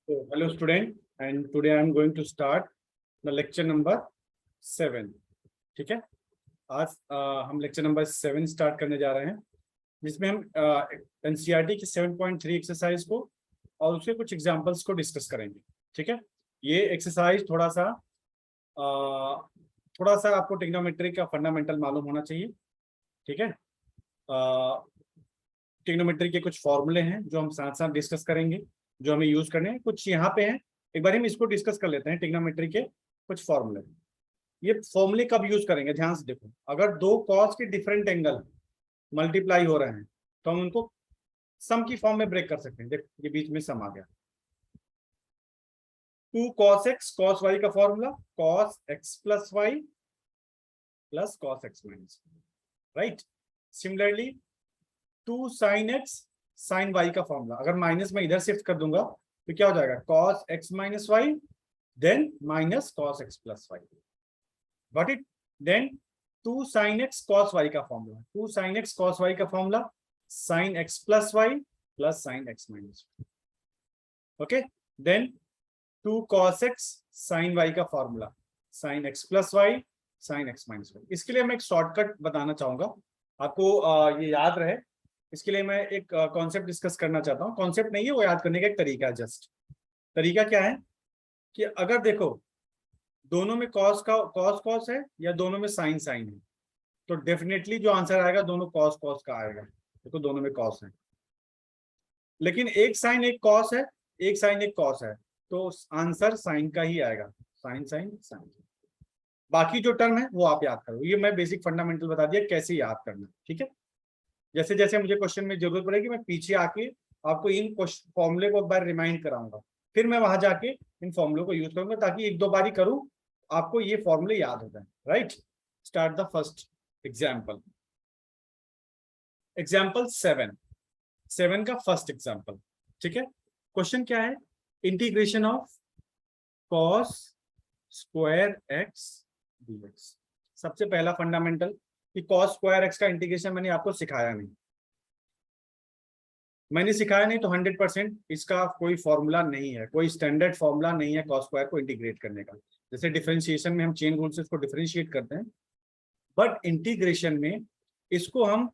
So, hello student, and today I am going to start the lecture number 7. ठीक है, आज हम lecture number 7 start करने जा रहे हैं, जिसमें हम एनसीईआरटी की 7.3 एक्सरसाइज को और उसके कुछ एग्जांपल्स को डिस्कस करेंगे. ठीक है, ये एक्सरसाइज थोड़ा सा आपको ट्रिग्नोमेट्री का फंडामेंटल मालूम होना चाहिए. ठीक है, ट्रिग्नोमेट्री के कुछ फॉर्मूले हैं जो हम साथ साथ डिस्कस करेंगे, जो हमें यूज करने हैं. कुछ यहाँ पे हैं, एक बार हम इसको डिस्कस कर लेते हैं. ट्रिग्नोमेट्री के कुछ फॉर्मूले, ये फॉर्मूले कब यूज करेंगे ध्यान से देखो. अगर दो कॉस के डिफरेंट एंगल मल्टीप्लाई हो रहे हैं तो हम उनको सम की फॉर्म में ब्रेक कर सकते हैं. देखो ये बीच में सम आ गया. 2 cos x cos y का formula cos x plus y plus cos x minus, right. Similarly 2 sin x sin y का फॉर्मूला, अगर माइनस में इधर शिफ्ट कर दूंगा तो क्या हो जाएगा, cos x minus y then minus cos x plus y. Got it. Then 2 sin x cos y का formula, 2 sin x cos y का formula sin x plus y plus sin x minus. Okay, then 2 cos x sin y का formula sin x plus y sin x minus y. इसके लिए मैं एक shortcut बताना चाहूंगा आपको, ये याद रहे. इसके लिए मैं एक कॉन्सेप्ट डिस्कस करना चाहता हूँ. कॉन्सेप्ट नहीं है, वो याद करने का एक तरीका है. जस्ट तरीका क्या है कि अगर देखो दोनों में कॉस कॉस है या दोनों में साइन साइन है, तो डेफिनेटली जो आंसर आएगा दोनों कॉस कॉस का आएगा. देखो दोनों में कॉस है, लेकिन एक साइन एक कॉस है, एक साइन एक कॉस है, तो आंसर साइन का ही आएगा. Sine sine sine. बाकी जो टर्म है वो आप याद करो. ये मैं बेसिक फंडामेंटल बता दिया कैसे याद करना. ठीक है, जैसे जैसे मुझे क्वेश्चन में जरूरत पड़ेगी मैं पीछे आके आपको इन फॉर्मूले को एक बार रिमाइंड कराऊंगा, फिर मैं वहां जाके इन फॉर्मूलों को यूज करूंगा ताकि एक दो बार ही करूं आपको ये फॉर्मूले याद हो जाए. Right, start the first example. Example 7 का फर्स्ट एग्जाम्पल. ठीक है, क्वेश्चन क्या है, integration of cos square x dx. सबसे पहला फंडामेंटल कि cos स्क्वायर एक्स का इंटीग्रेशन मैंने आपको सिखाया नहीं. तो 100% इसका कोई फॉर्मूला नहीं है, कोई स्टैंडर्ड फॉर्मूला नहीं है cos स्क्वायर को इंटीग्रेट करने का. जैसे डिफरेंशिएशन में हम चेन रूल से इसको डिफरेंशिएट करते हैं, बट इंटीग्रेशन में इसको हम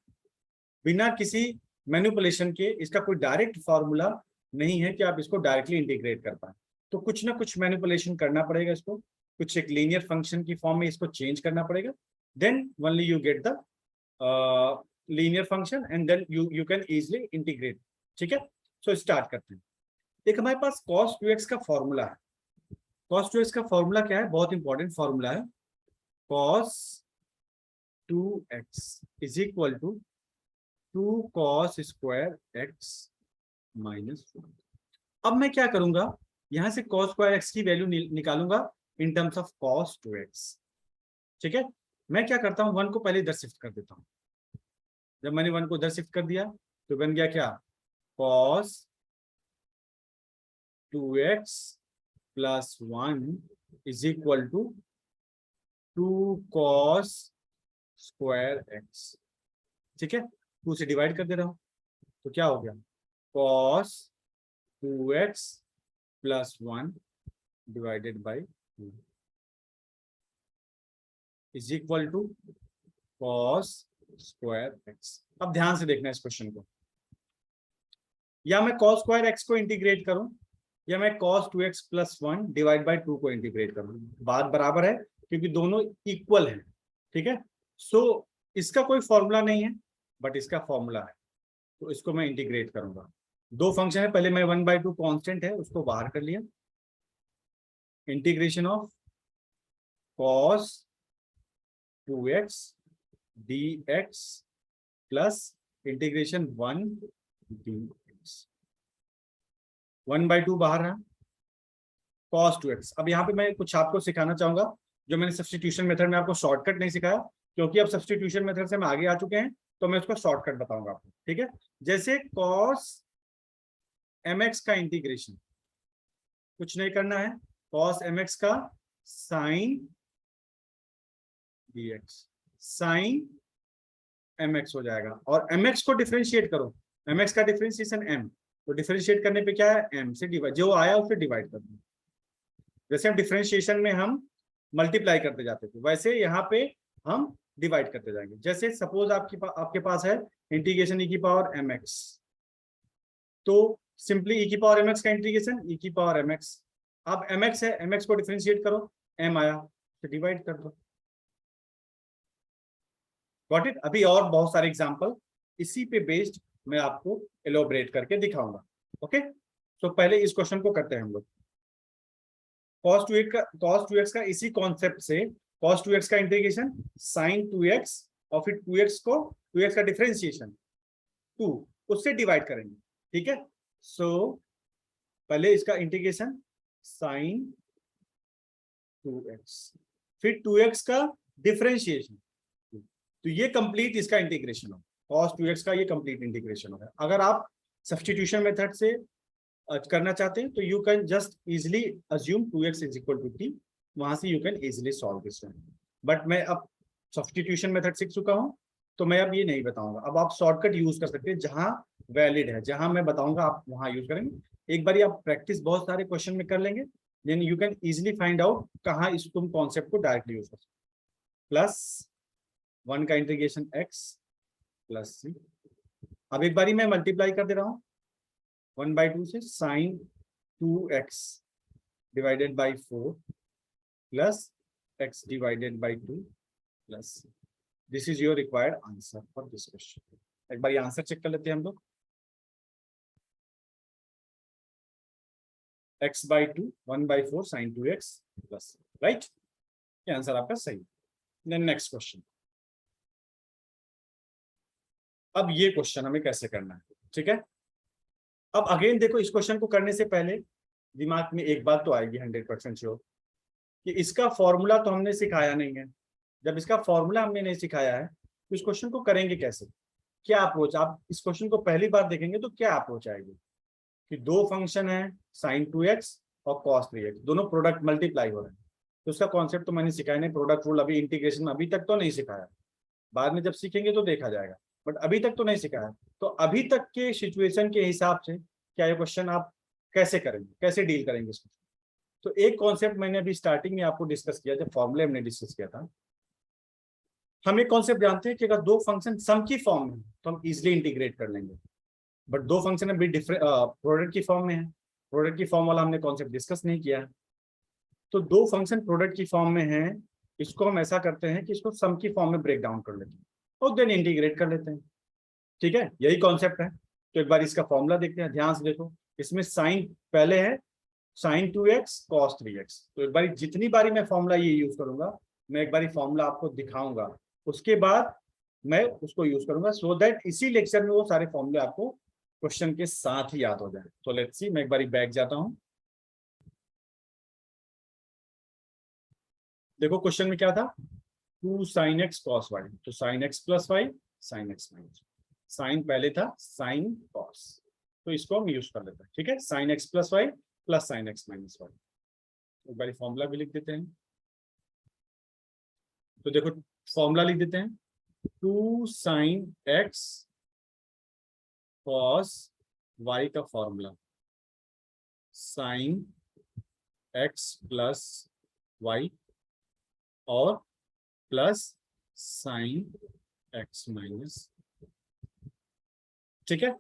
बिना किसी मैनिपुलेशन के, इसका कोई डायरेक्ट फॉर्मूला नहीं है कि आप इसको डायरेक्टली इंटीग्रेट कर पाए. तो कुछ ना कुछ मैनिपुलेशन करना पड़ेगा, इसको कुछ एक लीनियर फंक्शन की फॉर्म में इसको चेंज करना पड़ेगा. then only you get the linear function and then you can easily integrate. ठीक है, so start करते हैं. एक हमारे पास cos 2x का फॉर्मूला है. cos 2x का फॉर्मूला क्या है, बहुत इंपॉर्टेंट फॉर्मूला है. cos 2x is equal to 2 cos square x minus 1. अब मैं क्या करूंगा, यहां से cos square x की वैल्यू निकालूंगा in terms of cos 2x. ठीक है, मैं क्या करता हूं, 1 को पहले इधर शिफ्ट कर देता हूं. जब मैंने 1 को इधर शिफ्ट कर दिया तो बन गया क्या, cos 2x plus 1 is equal to 2 cos square x. ठीक है, 2 से डिवाइड कर दे रहा हूं तो क्या हो गया, cos 2x plus 1 divided by 2 is equal to cos square x. अब ध्यान से देखना इस क्वेश्चन को, या मैं cos स्क्वायर x को इंटीग्रेट करूं या मैं cos 2x plus 1 divide by 2 को इंटीग्रेट करूं, बात बराबर है क्योंकि दोनों इक्वल है. ठीक है, सो इसका कोई फॉर्मूला नहीं है बट इसका फॉर्मूला है, तो इसको मैं इंटीग्रेट करूंगा. दो फंक्शन है, पहले मैं 1/2 कांस्टेंट है उसको बाहर कर लिया. Integration of cos 2x dx plus integration 1 dx. 1/2 बाहर है, cos 2x. अब यहाँ पे मैं कुछ आपको सिखाना चाहूंगा जो मैंने सब्स्टिट्यूशन मेथड में आपको शॉर्टकट नहीं सिखाया, क्योंकि अब सब्स्टिट्यूशन मेथड से हम आगे आ चुके हैं तो मैं उसका शॉर्टकट बताऊंगा आपको. ठीक है, जैसे cos mx का इंटीग्रेशन कुछ नहीं करना है, cos mx का sin dx sin mx हो जाएगा, और mx को डिफरेंशिएट करो. mx का डिफरेंशिएशन m, तो डिफरेंशिएट करने पे क्या है, m से डिवाइड, जो आया उससे डिवाइड कर दो। जैसे हम डिफरेंशिएशन में हम मल्टीप्लाई करते जाते थे, वैसे यहाँ पे हम डिवाइड करते जाएंगे। जैसे सपोज आपके पास है इंटीग्रेशन e की पावर mx, तो सिंपली e की पावर mx का इंटीग्रेशन e की पावर mx। अब mx है, mx को डिफरेंशिएट करो, m आया तो डिवाइड कर दो। Got it. अभी और बहुत सारे एग्जांपल इसी पे बेस्ड मैं आपको एलोबरेट करके दिखाऊंगा। ओके, तो पहले इस क्वेश्चन को करते हैं हम लोग। cos 2x का इसी कॉन्सेप्ट से cos 2x का इंटीग्रेशन sin 2x और फिर 2x को 2x का डिफरेंशिएशन 2 उससे डिवाइड करेंगे। ठीक है, सो पहले इसका इंटीग्रेशन sin 2x, फिर 2x का डिफरेंशिएशन, तो ये कंप्लीट इसका इंटीग्रेशन होगा। cos 2x का ये कंप्लीट इंटीग्रेशन होगा। अगर आप सब्स्टिट्यूशन मेथड से करना चाहते हैं तो you can just easily assume 2x is equal to t, वहां से you can easily solve this one. But मैं अब सब्स्टिट्यूशन मेथड सीख चुका हूं, तो मैं अब ये नहीं बताऊंगा। अब आप शॉर्टकट यूज कर सकते हैं, जहां वैलिड है, जहां मैं बताऊंगा आप वहां यूज करेंगे। एक बार आप प्रैक्टिस बहुत सारे क्वेश्चन में कर लेंगे, then you can easily find out कहाँ इस तुम कॉन्सेप्ट को डायरेक्टली यूज कर सकते। प्लस 1 का इंटीग्रेशन x प्लस c। अब एक बारी मैं मल्टीप्लाई कर दे रहा हूँ 1/2 से, sin 2x divided by 4 plus x divided by 2 plus, this is your required answer for this question. एक बार आंसर चेक कर लेते हैं हम लोग। x/2 1/4 sin 2x plus, right, ये आंसर आपका सही। Then next question. अब ये क्वेश्चन हमें कैसे करना है, ठीक है। अब अगेन देखो, इस क्वेश्चन को करने से पहले दिमाग में एक बात तो आएगी 100% श्योर कि इसका फॉर्मूला तो हमने सिखाया नहीं है। जब इसका फॉर्मूला हमने नहीं सिखाया है तो इस क्वेश्चन को करेंगे कैसे, क्या अप्रोच। आप इस क्वेश्चन को पहली बार देखेंगे तो क्या अप्रोच आएगी कि दो फंक्शन है sin 2x और cos 3x, दोनों प्रोडक्ट मल्टीप्लाई हो रहे हैं, तो उसका कॉन्सेप्ट तो मैंने सिखाया नहीं। प्रोडक्ट रूल अभी इंटीग्रेशन में अभी तक तो नहीं सिखाया, बाद में जब सीखेंगे तो देखा जाएगा, बट अभी तक तो नहीं सिखाया। तो अभी तक के सिचुएशन के हिसाब से क्या ये क्वेश्चन आप कैसे करेंगे, कैसे डील करेंगे इसको। तो एक कॉन्सेप्ट मैंने अभी स्टार्टिंग में आपको डिस्कस किया, जब फॉर्मूले हमने डिस्कस किया था। हम एक कॉन्सेप्ट जानते हैं कि अगर दो फंक्शन सम की फॉर्म में तो हम इजिली इंटीग्रेट कर लेंगे, बट दो फंक्शन अभी डिफरेंट प्रोडक्ट की फॉर्म में है, प्रोडक्ट की फॉर्म वाला हमने कॉन्सेप्ट डिस्कस नहीं किया है। तो दो फंक्शन प्रोडक्ट की फॉर्म में है, इसको हम ऐसा करते हैं कि इसको सम की फॉर्म में ब्रेक डाउन कर लेते हैं और देन इंटीग्रेट कर लेते हैं। ठीक है, यही कॉन्सेप्ट है। तो एक बार इसका फॉर्मूला देखते हैं, ध्यान से देखो। इसमें साइन पहले है sin 2x cos 3x, तो एक बारी जितनी बारी मैं फॉर्मूला ये यूज करूंगा, मैं एक बारी फॉर्मूला आपको दिखाऊंगा, उसके बाद मैं उसको यूज करूंगा, सो दैट इसी लेक्चर में वो सारे फॉर्मूले आपको क्वेश्चन के साथ ही याद हो जाए। तो लेट्स सी, मैं एक बारी बैक जाता हूं। देखो क्वेश्चन में क्या था, 2 sin x cos y, तो sin x plus y sin x minus, sine पहले था sin cos, तो इसको हम यूज कर लेते हैं। ठीक है, sin x plus y plus sin x minus y। एक बार फॉर्मूला भी लिख देते हैं। तो देखो फॉर्मूला लिख देते हैं, 2 sin x cos y का formula sin x plus y और प्लस sin x माइनस। ठीक है,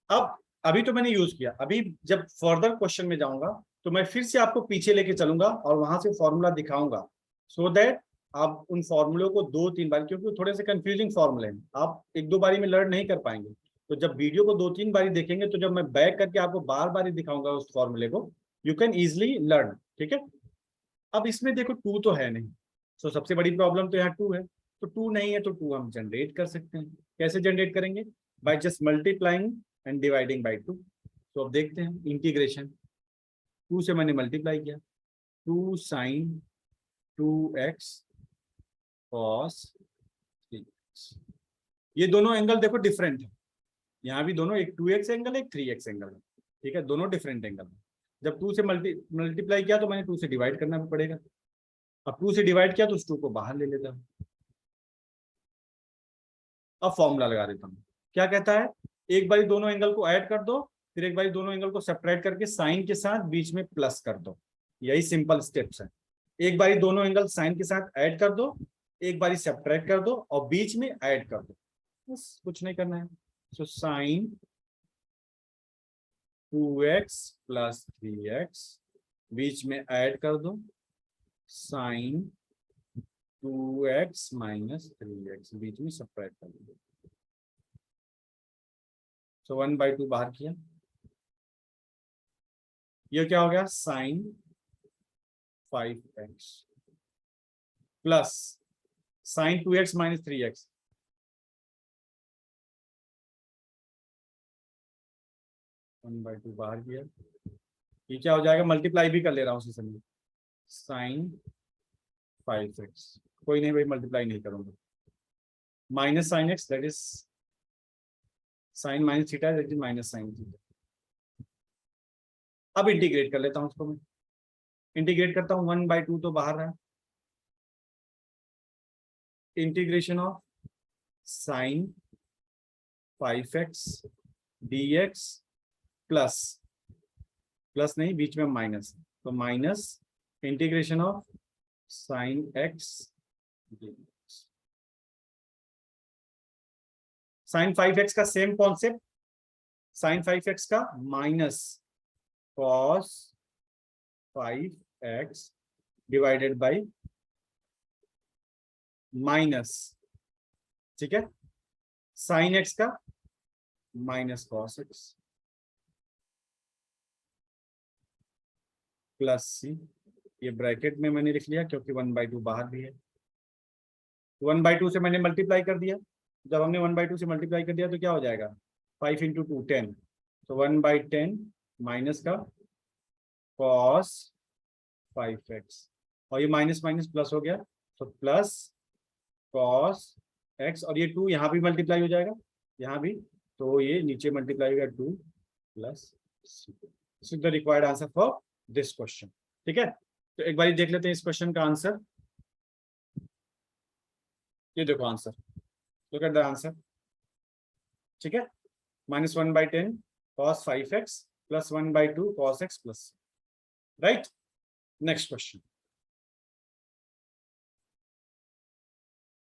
अब अभी तो मैंने यूज किया, अभी जब फर्दर क्वेश्चन में जाऊंगा तो मैं फिर से आपको पीछे लेके चलूंगा और वहां से फॉर्मूला दिखाऊंगा, सो दैट आप उन फॉर्मूलों को 2-3 बार, क्योंकि थोड़े से कंफ्यूजिंग फॉर्मूले हैं, आप 1-2 बारी में लर्न नहीं कर पाएंगे। तो जब वीडियो को 2-3 बारी देखेंगे तो जब मैं बैक करके आपको बार बार दिखाऊंगा उस फॉर्मूले को, यू कैन इजिली लर्न। ठीक है, अब इसमें देखो 2 तो है नहीं, तो सबसे बड़ी प्रॉब्लम तो यहाँ 2 है, तो 2 नहीं है तो 2 हम जनरेट कर सकते हैं। कैसे जनरेट करेंगे, by just multiplying and dividing by 2। तो अब देखते हैं इंटीग्रेशन, 2 से मैंने मल्टीप्लाई किया, 2 sin 2x cos 3x। ये दोनों एंगल देखो डिफरेंट है, यहाँ भी दोनों, एक 2x एंगल एक 3x एंगल है। ठीक है, दोनों डिफरेंट एंगल है। जब 2 से मल्टीप्लाई किया तो मैंने 2 से डिवाइड करना भी पड़ेगा। अब 2 से डिवाइड किया तो उस 2 को बाहर ले लेता हूँ। अब फॉर्मूला लगा देता हूँ, क्या कहता है, एक बारी दोनों एंगल को ऐड कर दो, फिर एक बार दोनों एंगल को सेपरेट करके साइन के साथ बीच में प्लस कर दो। यही सिंपल स्टेप्स है। एक बारी दोनों एंगल साइन के साथ ऐड कर दो, एक बारी सेपरेट कर दो और बीच में ऐड कर दो, बस कुछ नहीं करना है। So sine 2x plus 3x, बीच में ऐड कर दो साइन 2x माइनस 3x, बीच में सेपरेट कर दो। सो 1/2 बाहर किया, ये क्या हो गया sine 5x plus sine 2x minus 3x, one by two बाहर किया, ये क्या हो जाएगा, मल्टीप्लाई भी कर ले रहा हूँ उसी समय, साइन 5x, कोई नहीं भाई मल्टीप्लाई नहीं करूंगा, minus sine x that is sine minus theta that is minus sine theta. अब इंटीग्रेट कर लेता हूँ उसको, मैं इंटीग्रेट करता हूँ, 1/2 तो बाहर रहा, integration of sine 5x dx plus, plus नहीं बीच में माइनस, तो minus integration of sine x dx। Sine 5x का सेम कॉन्सेप्ट, साइन 5x का minus cos 5x divided by minus, ठीक है, साइन x का minus cos x plus C, ये ब्रैकेट में मैंने लिख लिया क्योंकि 1/2 बाहर भी है, 1/2 से मैंने मल्टीप्लाई कर दिया, जब हमने 1/2 से मल्टीप्लाई कर दिया तो क्या हो जाएगा 5 × 2 10, तो 1/10 माइनस का कॉस 5x, और ये माइनस माइनस प्लस हो गया, तो प्लस कॉस x, और ये 2 यहाँ भी मल्टीप्लाई हो जाएगा, यहाँ भी, तो ये नीचे मल्टीप्लाई होगा 2 plus C, the required answer for this question. ठीक है, तो एक बार देख लेते हैं इस क्वेश्चन का आंसर। ये देखो answer, look at the answer, ठीक है, -1/10 cos 5x plus 1/2 cos x plus, right. Next question,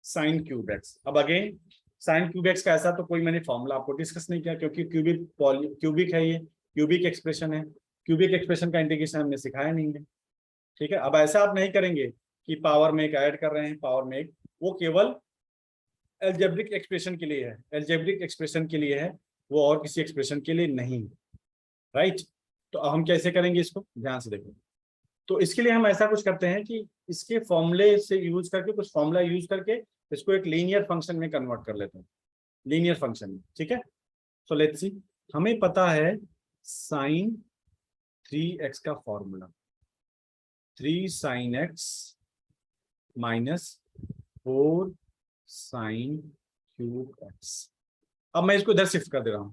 sign cube x. अब अगेन साइन क्यूब एक्स का ऐसा तो कोई मैंने फॉर्मूला आपको डिस्कस नहीं किया क्योंकि क्यूबिक है, ये क्यूबिक एक्सप्रेशन है, क्यूबिक एक्सप्रेशन का इंटीग्रेशन हमने सिखाया नहीं है। ठीक है, अब ऐसा आप नहीं करेंगे कि पावर में एक ऐड कर रहे हैं, पावर में एक, वो केवल एल्जेब्रिक एक्सप्रेशन के लिए है, एल्जेब्रिक एक्सप्रेशन के लिए है, वो और किसी एक्सप्रेशन के लिए नहीं, राइट। तो हम कैसे करेंगे इसको, ध्यान से देखो। तो इसके लिए हम ऐसा कुछ करते हैं कि इसके फॉर्मूले से यूज करके, कुछ फॉर्मूला यूज करके इसको एक लीनियर फंक्शन में कन्वर्ट कर लेते हैं, लीनियर फंक्शन में। ठीक है, सो लेट्स सी, हमें पता है साइन 3x का formula 3 sin x minus 4 sin cube x। अब मैं इसको इधर शिफ्ट कर दे रहा हूं,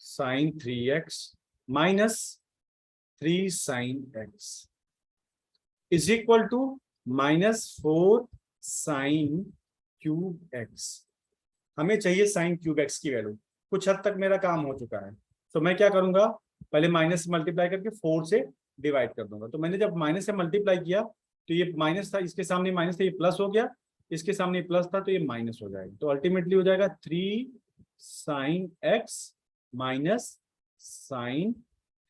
sine 3x minus 3 sin x is equal to -4 sin cube x। हमें चाहिए साइन क्यूब x की वैल्यू, कुछ हद तक मेरा काम हो चुका है, तो मैं क्या करूंगा, पहले माइनस मल्टीप्लाई करके 4 से डिवाइड कर दूंगा। तो मैंने जब माइनस से मल्टीप्लाई किया तो ये माइनस था, इसके सामने माइनस था, ये प्लस हो गया, इसके सामने प्लस था तो ये माइनस हो जाएगा, तो अल्टीमेटली हो जाएगा 3 sin x minus sine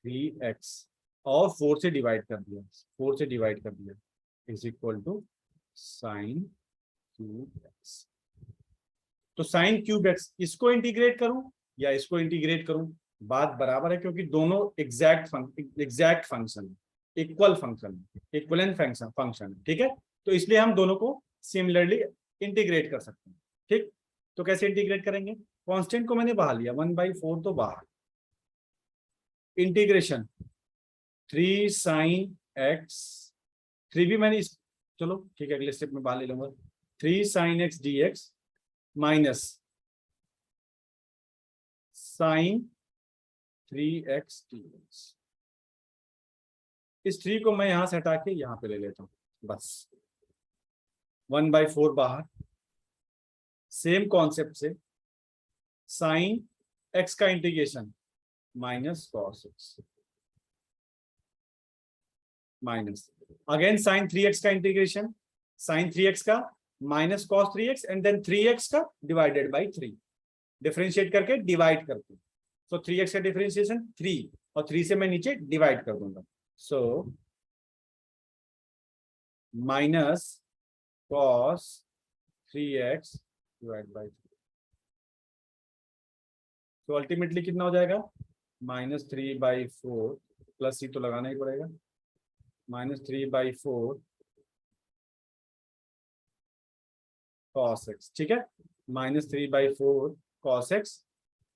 3x, और 4 से डिवाइड कर दिया, 4 से डिवाइड कर दिया, is equal to sine cube x. तो साइन क्यूब एक्स, इसको इंटीग्रेट करूं या इसको इंटीग्रेट करूं, बात बराबर है क्योंकि दोनों exact function, equal function, equivalent function, ठीक है। तो इसलिए हम दोनों को सिमिलरली इंटीग्रेट कर सकते हैं। ठीक, तो कैसे इंटीग्रेट करेंगे, कांस्टेंट को मैंने बाहर लिया, 1/4 तो बाहर, इंटीग्रेशन 3 sin x, 3 भी मैंने चलो ठीक है अगले स्टेप में बाहर ले लूंगा, 3 sin x dx minus sine 3x dx। इस 3 को मैं यहां से हटा के यहां पे ले लेता हूं, बस 1/4 बाहर। सेम कॉन्सेप्ट से साइन x का integration minus cos x minus again sine 3x का इंटीग्रेशन, साइन 3x का minus cos 3x and then 3x का डिवाइडेड बाई 3, डिफरेंशिएट करके डिवाइड करते हैं। सो 3x का डिफरेंशिएशन 3 और 3 से मैं नीचे डिवाइड कर दूंगा। सो minus cos 3x divide by 3, तो अल्टीमेटली कितना हो जाएगा -3/4 प्लस सी तो लगाना ही पड़ेगा, -3/4 cos x, ठीक है, -3/4 cos x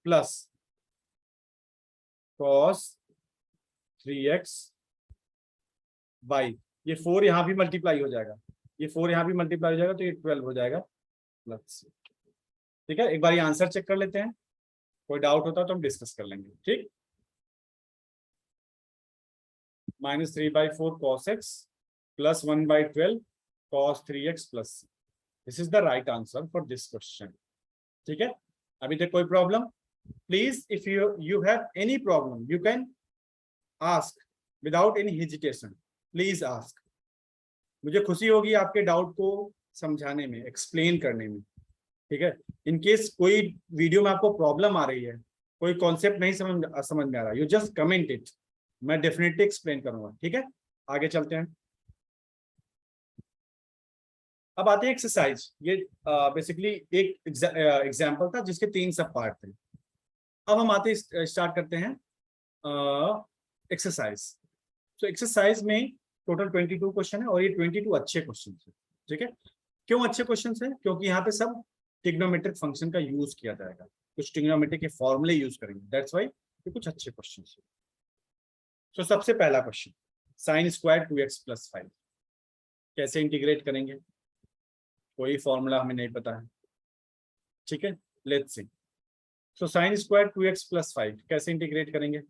plus cos 3x by, ये 4 यहाँ भी मल्टीप्लाई हो जाएगा, ये 4 यहाँ भी मल्टीप्लाई हो जाएगा, तो ये 12 हो जाएगा प्लस, ठीक है। एक बार ये आंसर चेक कर लेते हैं, कोई डाउट होता तो हम डिस्कस कर लेंगे, ठीक। -3/4 cos x plus 1/12 cos 3x plus, this is the right answer for this question, ठीक है। अभी तक कोई problem? Please if you have any problem you can ask without any hesitation, please ask. मुझे खुशी होगी आपके डाउट को समझाने में, एक्सप्लेन करने में, ठीक है। इन केस कोई वीडियो में आपको प्रॉब्लम आ रही है, कोई कॉन्सेप्ट नहीं समझ में आ रहा, यू जस्ट कमेंट इट, मैं डेफिनेटली एक्सप्लेन करूंगा, ठीक है। आगे चलते हैं। अब आते हैं एक्सरसाइज। ये बेसिकली एक एग्जाम्पल था जिसके 3 सब पार्ट थे। अब हम स्टार्ट करते हैं एक्सरसाइज। तो एक्सरसाइज में टोटल 22 क्वेश्चन है और ये 22 अच्छे क्वेश्चन है, ठीक है। क्यों अच्छे क्वेश्चन है? क्योंकि यहाँ पे सब ट्रिग्नोमेट्रिक फंक्शन का यूज किया जाएगा, कुछ ट्रिग्नोमेट्रिक के फॉर्मूले यूज करेंगे, दैट्स व्हाई ये कुछ अच्छे क्वेश्चन है। तो सबसे पहला क्वेश्चन, साइन स्क्वायर 2x + 5 कैसे इंटीग्रेट करेंगे? कोई फॉर्मूला हमें नहीं पता है, ठीक है। Let's see. So sine square 2x + 5 कैसे इंटीग्रेट करेंगे?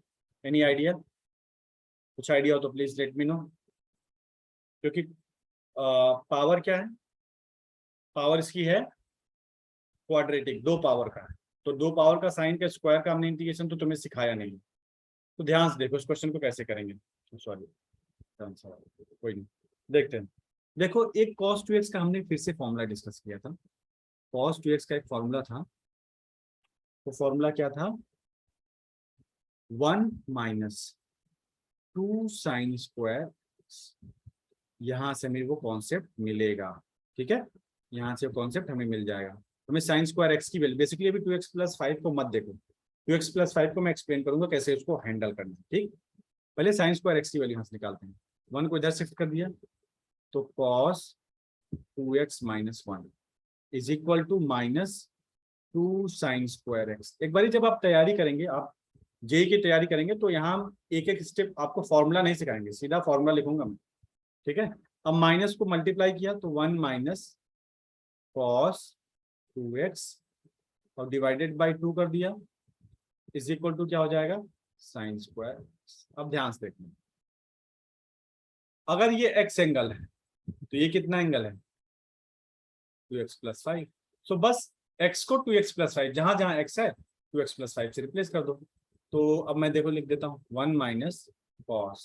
Any idea? कुछ आइडिया हो तो प्लीज लेट मी नो। क्योंकि पावर क्या है? पावर इसकी है क्वाड्रेटिक, 2 पावर का है, तो 2 पावर का साइन का स्क्वायर का हमने इंटीग्रेशन तो तुम्हें सिखाया नहीं, तो ध्यान से देखो इस क्वेश्चन को कैसे करेंगे। सॉरी, कोई नहीं, देखते हैं। देखो, एक cos 2x का हमने फिर से फॉर्मूला डिस्कस किया था। cos 2x का एक फॉर्मूला था, तो फॉर्मूला क्या था? 1 - 2 sin स्क्वायर, यहां से मेरे को कॉन्सेप्ट मिलेगा, ठीक है, यहां से कॉन्सेप्ट हमें मिल जाएगा। हमें साइन स्क्वायर एक्स की वैल्यू, बेसिकली अभी 2x + 5 को मत देखो, 2x + 5 को मैं एक्सप्लेन करूंगा कैसे उसको हैंडल करना है, ठीक। पहले साइन स्क्वायर एक्स की वैल्यू यहाँ से निकालते हैं। 1 को इधर शिफ्ट कर दिया, तो cos 2x - 1 is equal to -2 sin square x. एक बारी जब आप तैयारी करेंगे, आप जेई की तैयारी करेंगे, तो यहाँ हम एक एक स्टेप आपको फॉर्मूला नहीं सिखाएंगे, सीधा फॉर्मूला लिखूंगा मैं, ठीक है। अब माइनस को मल्टीप्लाई किया तो 1 - cos 2x और डिवाइडेड बाई 2 कर दिया, इज इक्वल टू क्या हो जाएगा? Sine square. अब ध्यान से देखना, अगर ये x एंगल है तो ये कितना एंगल है? 2x + 5। सो बस x को 2x + 5, जहां जहां x है 2x + 5 से रिप्लेस कर दो। तो अब मैं देखो लिख देता हूँ 1 - cos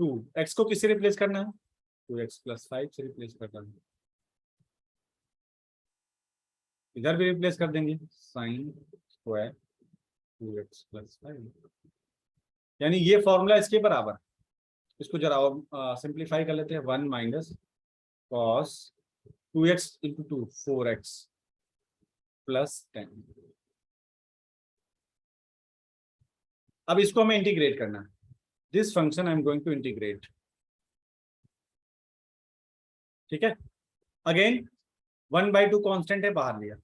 2, x को किससे रिप्लेस करना है? 2x + 5 से रिप्लेस करना है, इधर भी रिप्लेस कर देंगे, साइन स्क्वायर 2x + 5, यानी ये फॉर्मूला इसके बराबर। इसको जरा और सिंप्लीफाई कर लेते हैं। 1 - cos 2x × 2 4x + 10। अब इसको हमें इंटीग्रेट करना है, this function I am going to integrate, ठीक है। अगेन 1/2 कांस्टेंट है, बाहर लिया,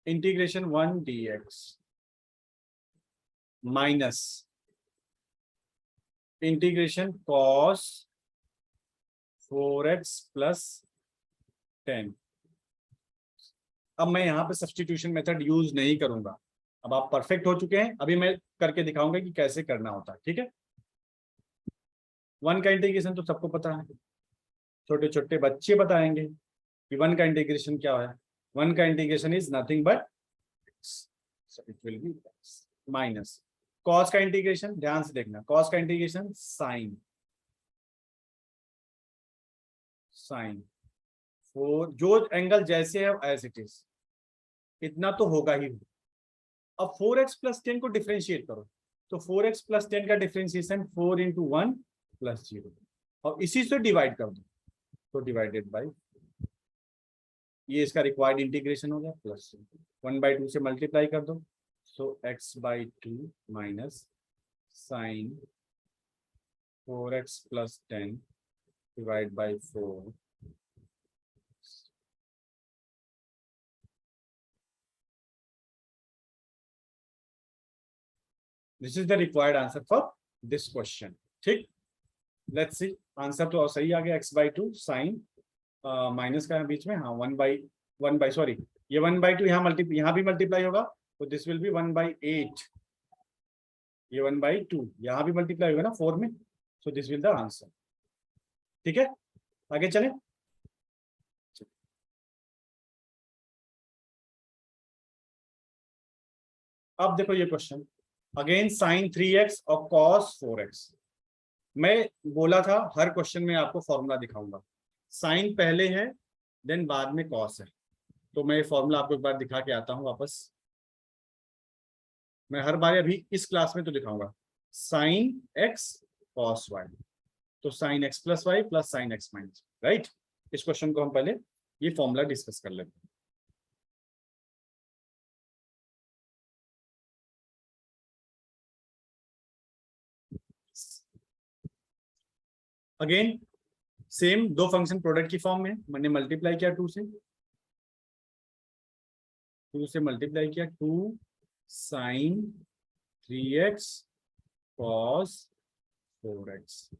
integration 1 dx minus integration cos 4x + 10। अब मैं यहाँ पे सब्स्टिट्यूशन मेथड यूज नहीं करूंगा, अब आप परफेक्ट हो चुके हैं, अभी मैं करके दिखाऊंगा कि कैसे करना होता है, ठीक है। 1 का इंटीग्रेशन तो सबको पता है, छोटे छोटे बच्चे बताएंगे कि 1 का इंटीग्रेशन क्या है। 1 का integration is nothing but x, so it will be x minus cos का इंटीग्रेशन, ध्यान से देखना, cos का इंटीग्रेशन साइन, साइन 4, जो एंगल जैसे है एज इट इज, इतना तो होगा ही। अब 4x प्लस 10 को डिफरेंशिएट करो, तो 4x प्लस 10 का डिफरेंशिएशन 4 इंटू 1 प्लस 0, और इसी से डिवाइड कर दो, तो डिवाइडेड बाई, ये इसका रिक्वायर्ड इंटीग्रेशन हो गया, प्लस 1/2 से मल्टीप्लाई कर दो, so x/2 minus sine 4x plus 10 divide by 4, this is the required answer for this question. ठीक, लेट्स सी, आंसर तो सही आ गया, x/2 साइन माइनस का बीच में, हाँ 1/1 सॉरी, ये 1/2 यहाँ भी मल्टीप्लाई होगा, तो दिस विल बी 1/8, ये 1/2 यहाँ भी मल्टीप्लाई होगा ना 4 में, so this will the answer. ठीक है, आगे चले। अब देखो ये क्वेश्चन, अगेन साइन 3x और कॉस 4x। मैं बोला था हर क्वेश्चन में आपको फॉर्मूला दिखाऊंगा, साइन पहले है देन बाद में कॉस है, तो मैं ये फॉर्मूला आपको एक बार दिखा के आता हूं वापस। मैं हर बार अभी इस क्लास में तो दिखाऊंगा साइन x कॉस y, तो sine x plus y plus sine x minus, right. इस क्वेश्चन को हम पहले ये फॉर्मूला डिस्कस कर लेते हैं। अगेन सेम दो फंक्शन प्रोडक्ट की फॉर्म में, मैंने मल्टीप्लाई किया 2 से मल्टीप्लाई किया, 2 sign 3x cos 4x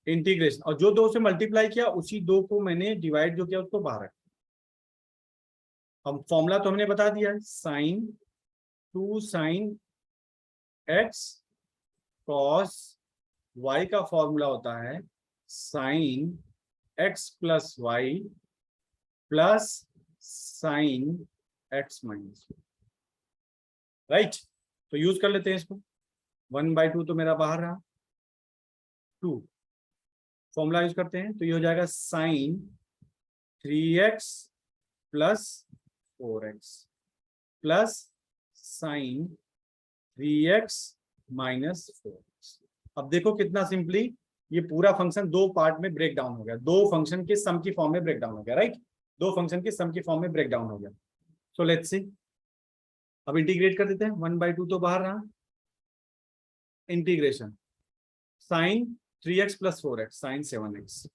integration, और जो 2 से मल्टीप्लाई किया उसी 2 को मैंने डिवाइड जो किया उसको बाहर रखा। हम फॉर्मूला तो हमने बता दिया है, sine 2 sine x cos y का फॉर्मूला होता है sine x plus y plus sine x minus, right. तो यूज कर लेते हैं इसको, 1/2 तो मेरा बाहर रहा, 2 फॉर्मूला यूज करते हैं, तो ये हो जाएगा sine 3x plus 4x plus sine 3x minus 4x। अब देखो कितना सिंपली ये पूरा फंक्शन दो पार्ट में ब्रेक डाउन हो गया, दो फंक्शन के सम की फॉर्म में ब्रेक डाउन हो गया, राइट। दो फंक्शन के सम की फॉर्म में ब्रेक डाउन हो गया। सो लेट्स सी, अब इंटीग्रेट कर देते हैं, 1/2 तो बाहर रहा, integration sine 3x plus 4x sine 7x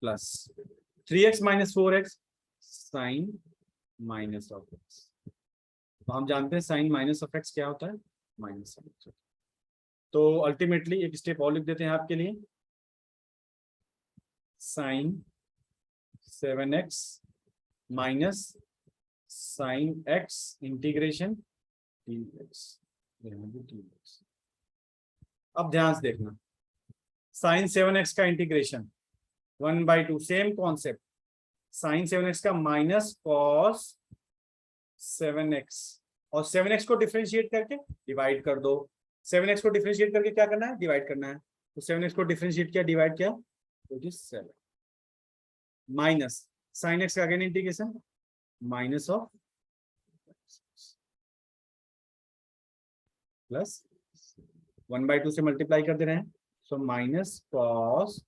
plus 3x minus 4x sine minus of x। तो हम जानते हैं साइन माइनस ऑफ x क्या होता है, माइनस ऑफ x। तो अल्टीमेटली एक स्टेप और लिख देते हैं आपके लिए, sine 7x minus sine x integration dx। अब ध्यान से देखना, साइन 7x का integration 1/2, same concept, sign 7x का माइनस कॉस 7x, और 7x को डिफरेंशिएट करके डिवाइड कर दो। 7x को डिफरेंशिएट करके क्या करना है, डिवाइड करना है, तो 7x को डिफरेंशिएट किया, डिवाइड किया, तो it is 7 minus sine x का again integration minus of plus 1/2 से मल्टीप्लाई कर दे रहे हैं, so minus cos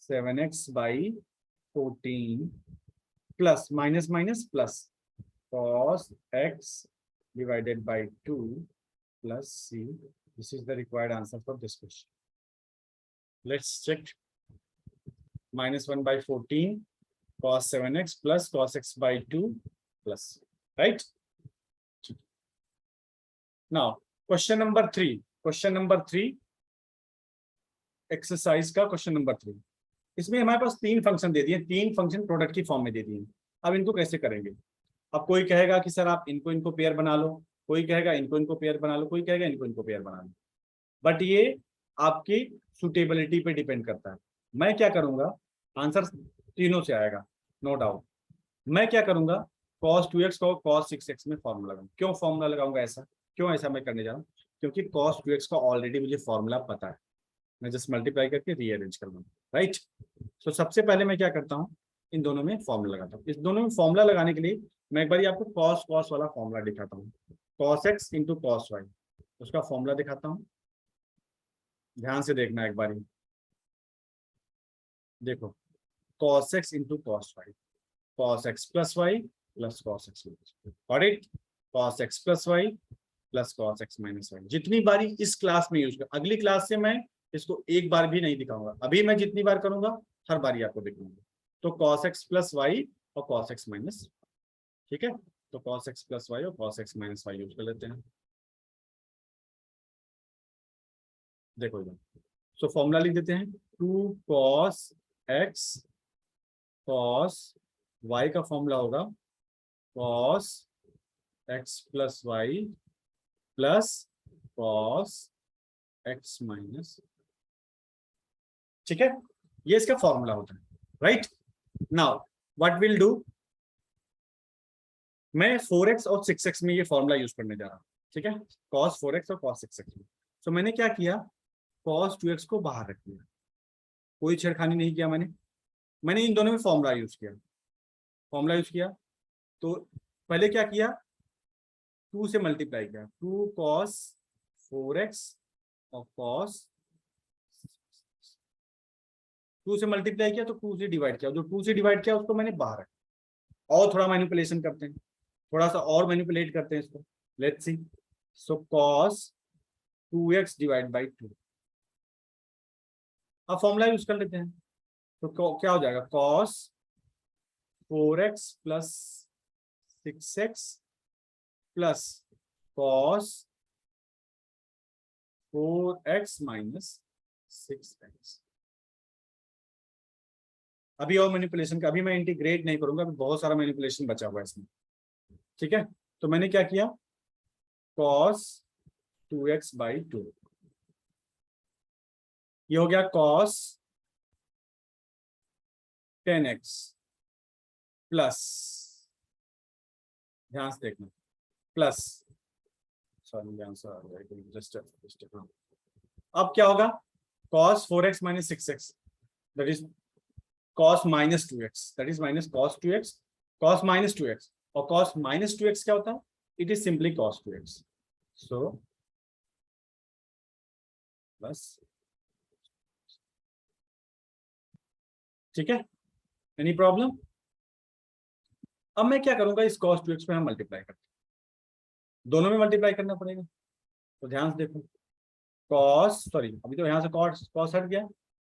7x by 14 plus minus minus plus cos x divided by 2 plus c. This is the required answer for this question. Let's check. Minus 1/14 cos 7x plus cos x by 2 plus c. Right? Now, question number 3. Question number 3. Exercise का question number 3. इसमें हमारे पास 3 function दे दिए, 3 function product की form में दे दिए। अब इनको कैसे करेंगे? अब कोई कहेगा कि सर आप इनको पेयर बना लो, कोई कहेगा इनको पेयर बना लो, कोई कहेगा इनको पेयर बना लो, बट ये आपकी सुटेबिलिटी पे डिपेंड करता है। मैं क्या करूंगा, आंसर तीनों से आएगा नो डाउट, मैं क्या करूंगा, cos 2x को cos 6x में फॉर्मूला लगाऊंगा। क्यों फॉर्मूला लगाऊंगा ऐसा, क्यों ऐसा मैं करने जा रहा हूँ, क्योंकि cos 2x का ऑलरेडी मुझे फॉर्मूला पता है, मैं जस्ट मल्टीप्लाई करके रीअरेंज कर दूंगा, राइट। तो सबसे पहले मैं क्या करता हूँ, इन दोनों में फॉर्मूला लगाता हूँ। इस दोनों में फॉर्मूला लगाने के लिए मैं एक बार आपको cos cos वाला फॉर्मूला दिखाता हूँ, cos x into cos y, उसका फॉर्मूला दिखाता हूँ, ध्यान से देखना एक बार। देखो, cos x into cos y, cos x plus y plus cos x minus, got it, cos x plus y plus cos x minus y. जितनी बारी इस क्लास में यूज कर, अगली क्लास से मैं इसको एक बार भी नहीं दिखाऊंगा, अभी मैं जितनी बार करूंगा हर बारी आपको दिखाऊंगा। तो cos x प्लस वाई और cos x माइनस, ठीक है, तो cos x प्लस वाई और cos x minus y use कर लेते हैं। देखो इधर, सो फॉर्मूला लिख देते हैं, 2 cos x cos y का फॉर्मूला होगा cos x plus y plus cos x minus, ठीक है, ये इसका फॉर्मूला होता है, right. Now what will do, मैं 4x और 6x में ये फॉर्मूला यूज करने जा रहा हूँ, ठीक है, cos 4x और cos 6x में। तो मैंने क्या किया, cos 2x को बाहर रख दिया, कोई छेड़खानी नहीं किया मैंने इन दोनों में फॉर्मूला यूज किया। तो पहले क्या किया, 2 से मल्टीप्लाई किया, 2 cos 4x और cos 2 से मल्टीप्लाई किया तो 2 से डिवाइड किया, जो 2 से डिवाइड किया उसको मैंने बाहर रखा। और थोड़ा मैनिपुलेशन करते हैं, थोड़ा सा और मैनिपुलेट करते हैं इसको, let's see. So cos 2x divide by 2, अब फॉर्मूला यूज कर लेते हैं। तो क्या हो जाएगा, cos 4x plus 6x plus cos 4x minus 6x। अभी और मैनिपुलेशन का, अभी मैं इंटीग्रेट नहीं करूंगा, अभी बहुत सारा मैनिपुलेशन बचा हुआ है इसमें, ठीक है। तो मैंने क्या किया, cos 2x बाई 2, ये हो गया cos 10x प्लस, ध्यान से देखना, प्लस, सॉरी आंसर जस्ट, अब क्या होगा, cos 4x minus 6x, that is cos minus 2x, that is minus cos 2x, cos minus 2x, और cos माइनस 2x क्या होता है, it is simply cos 2x, सो बस, ठीक है, एनी प्रॉब्लम। अब मैं क्या करूंगा, इस cos 2x पे हम मल्टीप्लाई करते हैं, दोनों में मल्टीप्लाई करना पड़ेगा। तो ध्यान से देखो, cos, सॉरी अभी तो यहाँ से cos हट गया,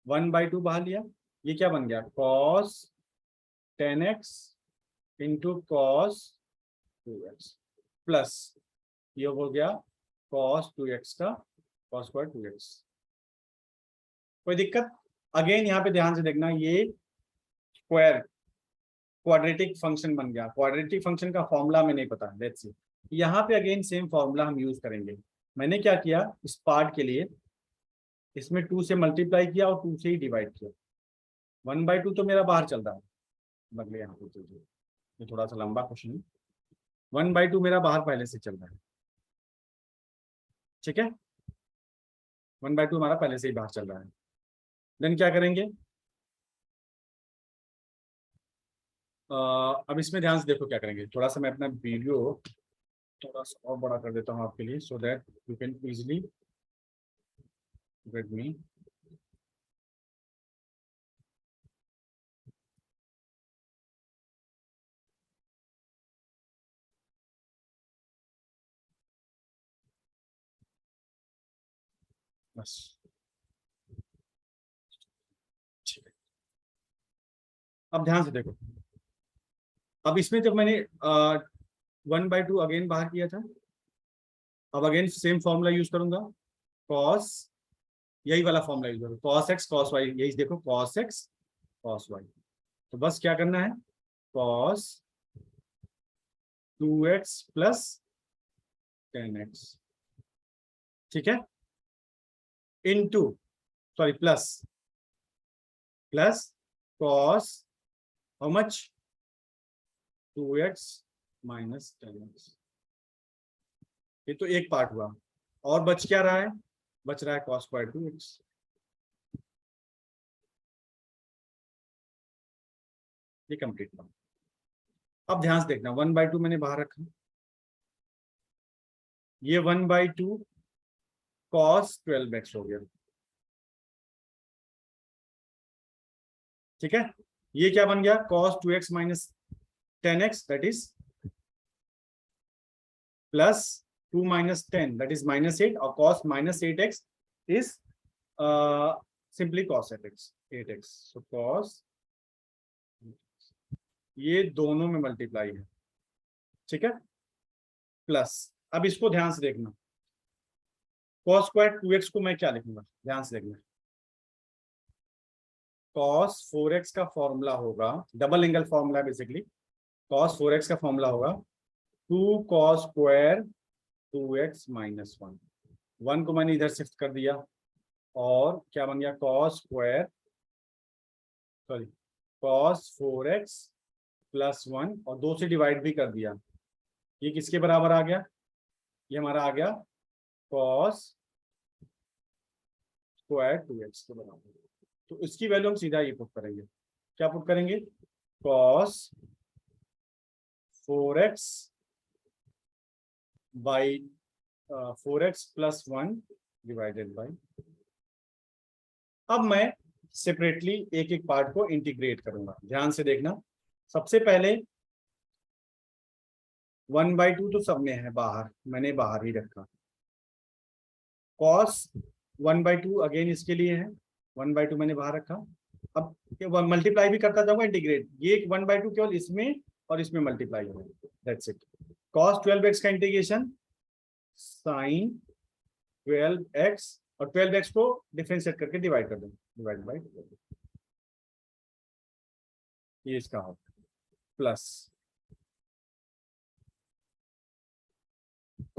1/2 बाहर लिया, ये क्या बन गया, cos 10x into cos 2x plus, ये हो गया cos 2x का cos स्क्वायर 2x। कोई दिक्कत, अगेन यहाँ पे ध्यान से देखना, ये स्क्वायर क्वाड्रेटिक फंक्शन बन गया, क्वाड्रेटिक फंक्शन का फॉर्मूला में नहीं पता, लेट्स सी, यहाँ पे अगेन सेम फॉर्मूला हम यूज करेंगे। मैंने क्या किया, इस पार्ट के लिए इसमें 2 से मल्टीप्लाई किया और 2 से ही डिवाइड किया, 1/2 तो मेरा बाहर चल रहा है, बदले यहाँ पे ये थोड़ा सा लंबा क्वेश्चन है, 1/2 मेरा बाहर पहले से चल रहा है, ठीक है, 1/2 हमारा पहले से ही बाहर चल रहा है। देन क्या करेंगे, अब इसमें ध्यान से देखो क्या करेंगे, थोड़ा सा मैं अपना वीडियो थोड़ा सा और बड़ा कर देता हूँ आपके लिए, so that you can easily get me. बस ठीक है, अब ध्यान से देखो, अब इसमें जब मैंने 1/2 अगेन बाहर किया था, अब अगेन सेम फॉर्मूला यूज करूंगा, cos, यही वाला फॉर्मूला यूज करूंगा, cos x cos y, यही देखो cos x cos y। तो बस क्या करना है, cos 2x प्लस 10x, ठीक है, into, sorry plus, plus cos how much, 2x minus 10x। ये तो एक पार्ट हुआ, और बच क्या रहा है? बच रहा है cos स्क्वायर 2x। ये कंप्लीट हुआ। अब ध्यान से देखना, 1/2 मैंने बाहर रखा, ये 1/2 cos 12x हो गया। ठीक है, ये क्या बन गया? cos 2x minus 10x that is plus 2 minus 10 that is -8, और cos minus 8x is simply cos 8x। So cos, ये दोनों में मल्टीप्लाई है। ठीक है, प्लस, अब इसको ध्यान से देखना, cos स्क्वायर 2x को मैं क्या लिखूंगा? ध्यान से देखना, cos 4x का फॉर्मूला होगा, double angle formula basically, cos 4x का फॉर्मूला होगा 2 cos स्क्वायर 2x माइनस 1। 1 को मैंने इधर शिफ्ट कर दिया, और क्या बन गया? cos square, sorry, cos 4x plus 1, और 2 से डिवाइड भी कर दिया। ये किसके बराबर आ गया? ये हमारा आ गया cos स्क्वायर 2x के बराबर। तो इसकी वैल्यू हम सीधा ये पुट करेंगे। क्या पुट करेंगे? cos 4x by 4x plus 1 divided by. अब मैं सेपरेटली एक एक पार्ट को इंटीग्रेट करूंगा, ध्यान से देखना। सबसे पहले 1/2 तो सब में है बाहर, मैंने बाहर ही रखा। cos 1/2 अगेन इसके लिए है, 1/2 मैंने बाहर रखा। अब मल्टीप्लाई भी करता जाऊंगा, इंटीग्रेट, ये 1/2 केवल इसमें और इसमें मल्टीप्लाई होगा, दैट्स इट। cos 12x का इंटीग्रेशन sin 12x, और 12x को डिफरेंशिएट करके डिवाइड कर देंगे, डिवाइड बाई ये इसका हो, प्लस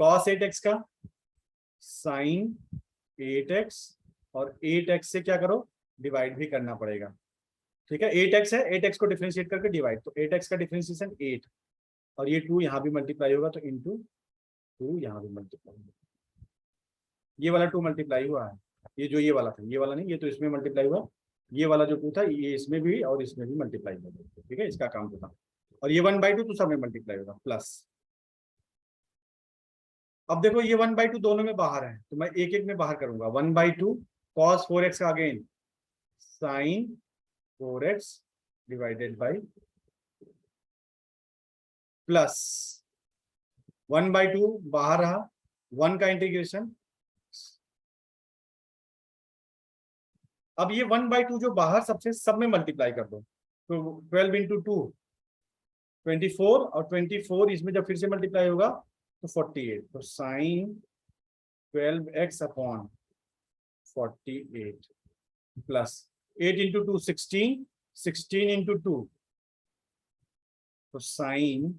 cos 8x का sin 8x, और 8x से क्या करो? डिवाइड भी करना पड़ेगा। ठीक है, 8x है, 8x को डिफरेंशिएट करके डिवाइड, तो 8x का डिफरेंशिएशन 8, और ये 2 यहाँ भी मल्टीप्लाई होगा, तो इंटू 2 यहाँ भी मल्टीप्लाई होगा। ये वाला 2 मल्टीप्लाई हुआ है, ये जो ये वाला था, ये वाला नहीं, ये तो इसमें मल्टीप्लाई हुआ, ये वाला जो 2 था ये इसमें भी और इसमें भी मल्टीप्लाई होगा। ठीक है, इसका काम होगा, और ये 1/2 तो सब में मल्टीप्लाई होगा, प्लस। अब देखो ये 1/2 दोनों में बाहर है, तो मैं एक एक में बाहर करूंगा। 1/2 cos 4x का again sin 4x divided by, plus 1/2 बाहर रहा, 1 का इंटीग्रेशन। अब ये 1/2 जो बाहर सबसे, सब में मल्टीप्लाई कर दो, तो 12 इंटू 2 24, और 24 इसमें जब फिर से मल्टीप्लाई होगा तो 48, तो sine 12x upon 48 plus 8 into 2 16, 16 into 2, तो sine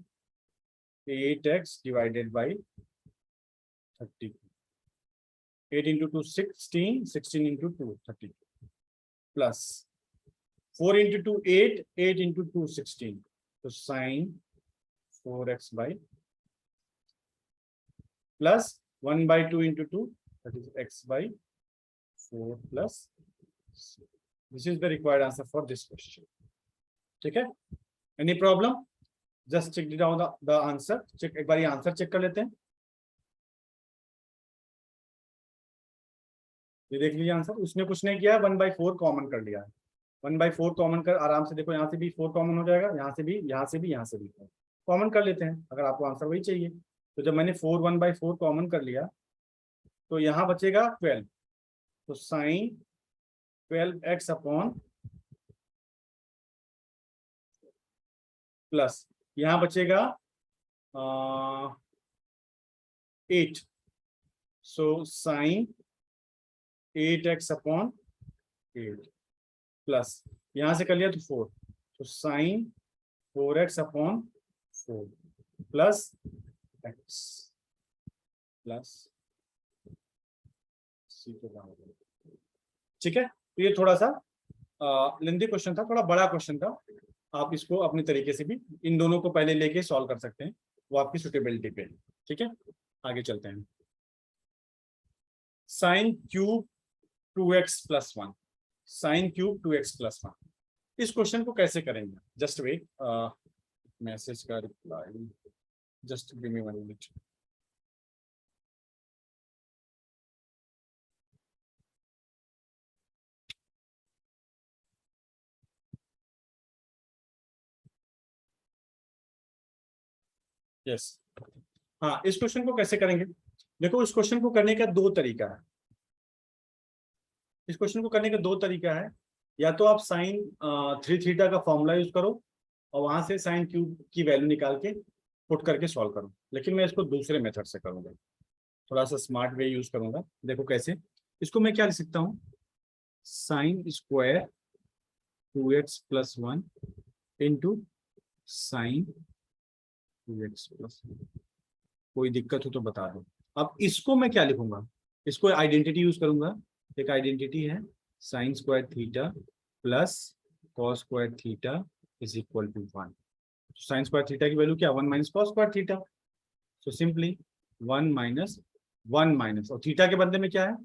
8x divided by 30, 8 into 2 16, 16 into 2 32, plus 4 into 2 8, 8 into 2 16, तो sine 4x by, plus 1/2 into 2 that is x by 4 plus 6. This is the required answer for this question. ठीक है, any problem? Just check down the answer. Check, एक बार ये answer check कर लेते हैं। ये देख लीजिए आंसर, उसने कुछ नहीं किया, 1/4 कॉमन कर लिया है। 1/4 कॉमन कर, आराम से देखो, यहाँ से भी 4 कॉमन हो जाएगा, यहाँ से भी, यहाँ से भी, यहाँ से भी कॉमन कर लेते हैं, अगर आपको आंसर वही चाहिए। तो जब मैंने 1/4 कॉमन कर लिया, तो यहाँ बचेगा 12, तो साइन 12x अपॉन, प्लस यहाँ बचेगा 8, so sine 8x upon 8, plus यहाँ से कर लिया तो 4, तो sine 4x upon 4 plus x plus c के बराबर। ठीक है, तो ये थोड़ा सा लेंथी क्वेश्चन था, थोड़ा बड़ा क्वेश्चन था, आप इसको अपने तरीके से भी इन दोनों को पहले लेके सॉल्व कर सकते हैं, वो आपकी सुटेबिलिटी पे है। ठीक है, आगे चलते हैं। Sine cube 2x+1, sine cube 2x+1, इस क्वेश्चन को कैसे करेंगे? जस्ट वेट, मैसेज का reply, just give me 1 minute. Yes, हाँ, इस क्वेश्चन को कैसे करेंगे? देखो, इस क्वेश्चन को करने का दो तरीका है। इस क्वेश्चन को करने का दो तरीका है। या तो आप साइन 3 थीटा का फॉर्मूला यूज करो और वहां से साइन क्यूब की वैल्यू निकाल के पुट करके सॉल्व करो, लेकिन मैं इसको दूसरे मेथड से करूंगा, थोड़ा सा स्मार्ट वे यूज करूंगा। देखो कैसे, इसको मैं क्या लिख सकता हूँ, sine square 2x+1 into sine 2x+1। कोई दिक्कत हो तो बता दो। अब इसको मैं क्या लिखूंगा, इसको आइडेंटिटी यूज करूंगा। एक आइडेंटिटी है sine square theta plus cos square theta is equal to 1। Sine square theta की वैल्यू क्या, 1 minus cos square theta. So simply 1 minus 1 minus, और थीटा के बदले में क्या है,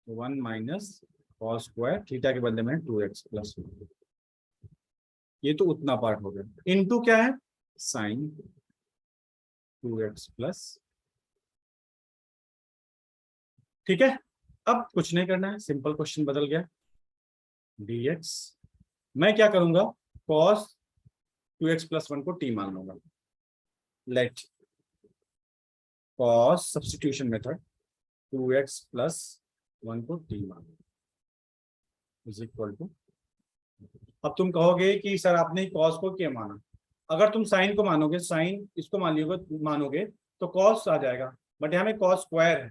1 माइनस कॉस स्क्वायर थीटा के बदले में 2x+1। ये तो उतना पार्ट हो गया। इनटू क्या है, साइन 2x+। ठीक है, अब कुछ नहीं करना है, सिंपल क्वेश्चन बदल गया। dx, मैं क्या करूंगा, cos 2x+1 को t मान लूंगा। Late cos substitution method 2x+1 को t मान इज इक्वल टू। अब तुम कहोगे कि सर आपने cos को क्या माना? अगर तुम साइन को मानोगे, साइन इसको मानोगे तो cos आ जाएगा, बट यहाँ में cos स्क्वायर है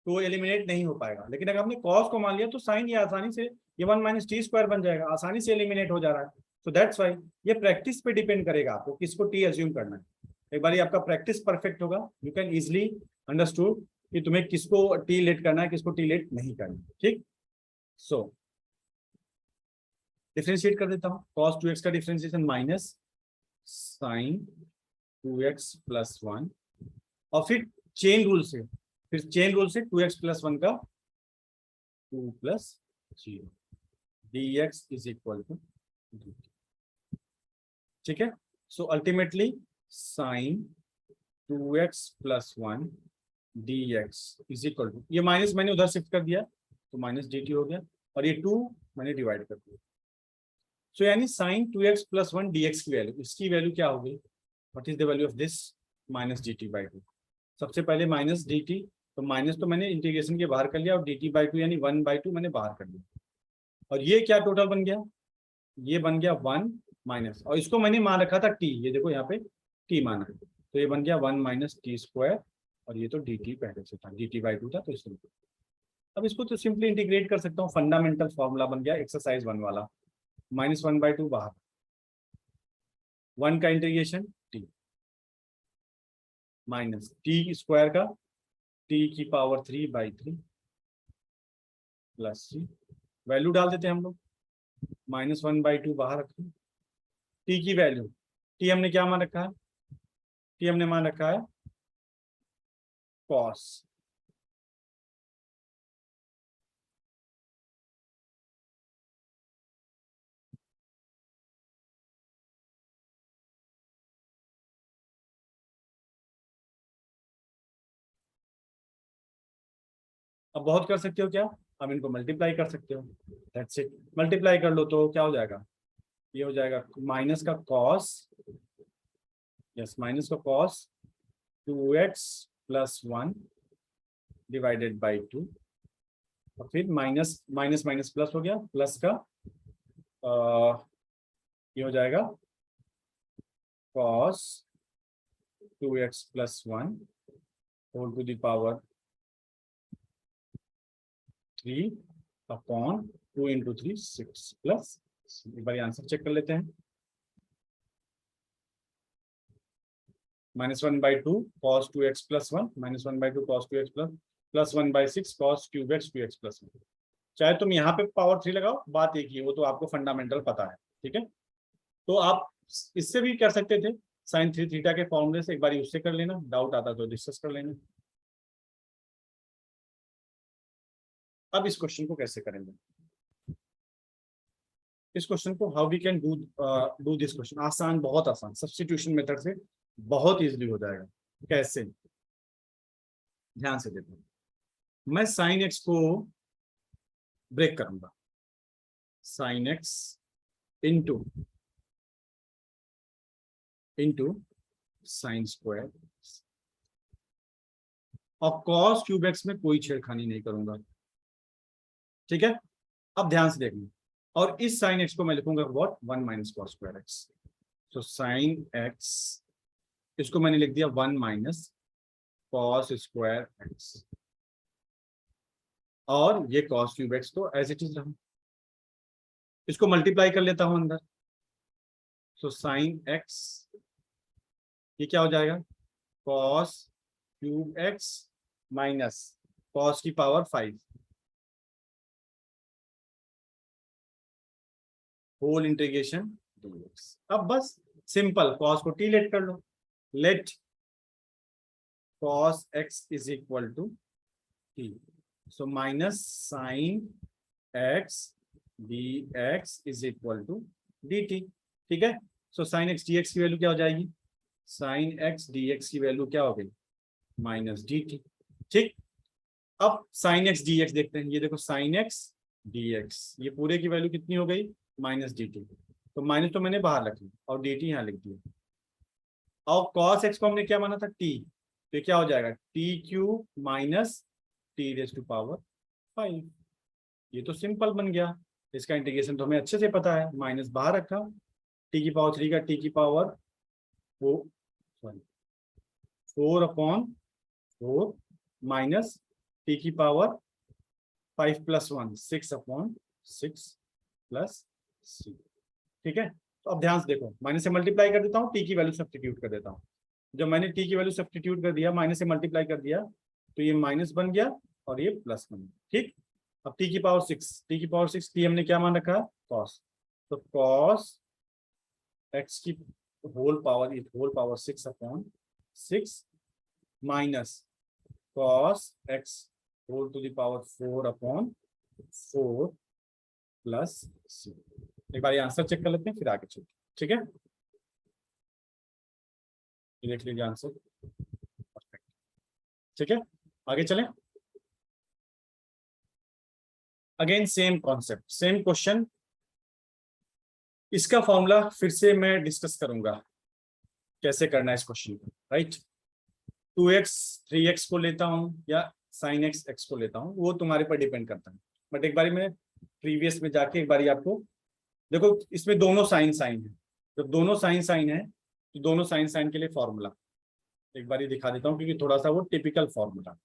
तो एलिमिनेट नहीं हो पाएगा। लेकिन अगर हमने cos को मान लिया तो साइन ये आसानी से, ये 1 माइनस टी स्क्वायर बन जाएगा, आसानी से एलिमिनेट हो जा रहा है। तो दैट्स वाई ये प्रैक्टिस पे डिपेंड करेगा आपको किसको टी अज्यूम करना है। एक बार आपका प्रैक्टिस परफेक्ट होगा, यू कैन इजिली अंडरस्टूड कि तुम्हें किसको टी लेट करना है, किसको टी लेट नहीं करना है। ठीक, सो डिफ्रेंशिएट कर देता हूँ। cos 2x का डिफ्रेंशिएशन माइनस साइन 2x+1, और फिर चेन रूल से, फिर चेन रूल से 2x+1 का 2 + 0 dx is equal to dt। ठीक है, so ultimately sine 2x+1 dx is equal to, ये माइनस मैंने उधर शिफ्ट कर दिया तो माइनस dt हो गया, और ये 2 मैंने डिवाइड कर दिया। सो यानी साइन 2x+1 dx की वैल्यू, इसकी वैल्यू क्या होगी, what is the value of this, -dt/2। सबसे पहले माइनस dt, तो माइनस तो मैंने इंटीग्रेशन के बाहर कर लिया, और dt/2 यानी 1/2 मैंने बाहर कर लिया। और ये क्या टोटल बन गया, ये बन गया 1 माइनस, और इसको मैंने मान रखा था t, ये देखो यहाँ पे t माना है, तो ये बन गया 1 माइनस टी स्क्वायर, और ये तो dt पहले से था, dt/2 था तो इसलिए। अब इसको तो सिंपली इंटीग्रेट कर सकता हूँ, फंडामेंटल फॉर्मूला बन गया एक्सरसाइज 1 वाला, -1/2 बाहर, 1 का integration t minus T square का t⁻³ प्लस c, वैल्यू डाल देते हैं हम लोग, -1/2 बाहर रखें, टी की वैल्यू, टी हमने क्या मान रखा है, टी हमने मान रखा है cos, अब बहुत कर सकते हो क्या, अब इनको मल्टीप्लाई कर सकते हो, दैट्स इट। मल्टीप्लाई कर लो तो क्या हो जाएगा, ये हो जाएगा माइनस का cos, यस माइनस का cos 2x+1 डिवाइडेड बाई 2, और फिर माइनस माइनस माइनस प्लस हो गया, प्लस का ये हो जाएगा cos 2x+1 whole to the power 3 upon 2 × 3 6 plus, एक बार आंसर चेक कर लेते हैं, -1/2 cos 2x+1 -1/2 cos 2x+ 1/6 cos 3x 2x+1। चाहे तुम यहाँ पे पावर 3 लगाओ, बात एक ही है, वो तो आपको फंडामेंटल पता है। ठीक है, तो आप इससे भी कर सकते थे, साइन 3 थीटा के फॉर्मूले से। एक बार उससे कर लेना, डाउट आता तो डिस्कस कर लेना। अब इस क्वेश्चन को कैसे करेंगे, इस क्वेश्चन को how we can do this question. आसान, बहुत आसान, सब्स्टिट्यूशन मेथड से बहुत इजीली हो जाएगा। कैसे, ध्यान से देखो। मैं साइन एक्स को ब्रेक करूंगा, sine x into sine square, और कॉस क्यूब एक्स में कोई छेड़खानी नहीं करूंगा, ठीक है। अब ध्यान से देखना, और इस साइन एक्स को मैं लिखूंगा what, 1 minus cos square x. तो साइन एक्स, इसको मैंने लिख दिया 1 माइनस कॉस स्क्वायर एक्स, और ये कॉस क्यूब एक्स तो एज इट इज रहा। इसको मल्टीप्लाई कर लेता हूं अंदर, तो साइन एक्स, ये क्या हो जाएगा, cos cube x minus cos की पावर 5 होल इंटीग्रेशन dx। अब बस सिंपल, कॉस को टी लेट कर लो, late cos x is equal to t, so minus sin x dx is equal to dt, ठीक है। सो sin x dx की value क्या हो जाएगी, sin x dx की वैल्यू क्या हो गई, माइनस dt, ठीक। अब sin x dx देखते हैं, ये देखो sin x dx, ये पूरे की वैल्यू कितनी हो गई, माइनस dt। तो माइनस तो मैंने बाहर रखी और dt यहाँ लिख दिया, और cos x को हमने क्या माना था, t, तो क्या हो जाएगा, t cube minus t raise to power 5। ये तो सिंपल बन गया, इसका इंटीग्रेशन तो हमें अच्छे से पता है, माइनस बाहर रखा, टी की पावर 3 का टी की पावर 4/4 माइनस टी की पावर 5 + 1 6/6 प्लस c, ठीक है। तो अब ध्यान से देखो, माइनस से मल्टीप्लाई कर देता हूँ, टी की वैल्यू सब्स्टिट्यूट कर देता हूँ। जब मैंने टी की वैल्यू सब्स्टिट्यूट कर दिया, माइनस से मल्टीप्लाई कर दिया, तो ये माइनस बन गया और ये प्लस बन गया, ठीक। अब टी की पावर 6, टी की पावर 6, टी हमने क्या मान रखा, कॉस, तो कॉस एक्स की whole power 6/6 minus cos x whole to the power 4/4 plus c। एक बार ये आंसर चेक कर लेते हैं, फिर आगे चलते, ठीक है। देख लीजिए आंसर, ठीक है। आगे चलें, again same concept, same question. इसका फॉर्मूला फिर से मैं डिस्कस करूंगा कैसे करना है इस क्वेश्चन को, राइट। 2x 3x को लेता हूं या sin x x को लेता हूं, वो तुम्हारे पर डिपेंड करता है। बट एक बारी मैं प्रीवियस में जाके एक बारी आपको देखो, इसमें दोनों साइन साइन है, जब दोनों साइन साइन है तो दोनों साइन साइन के लिए फॉर्मूला एक बारी दिखा देता हूँ, क्योंकि थोड़ा सा वो टिपिकल फॉर्मूला।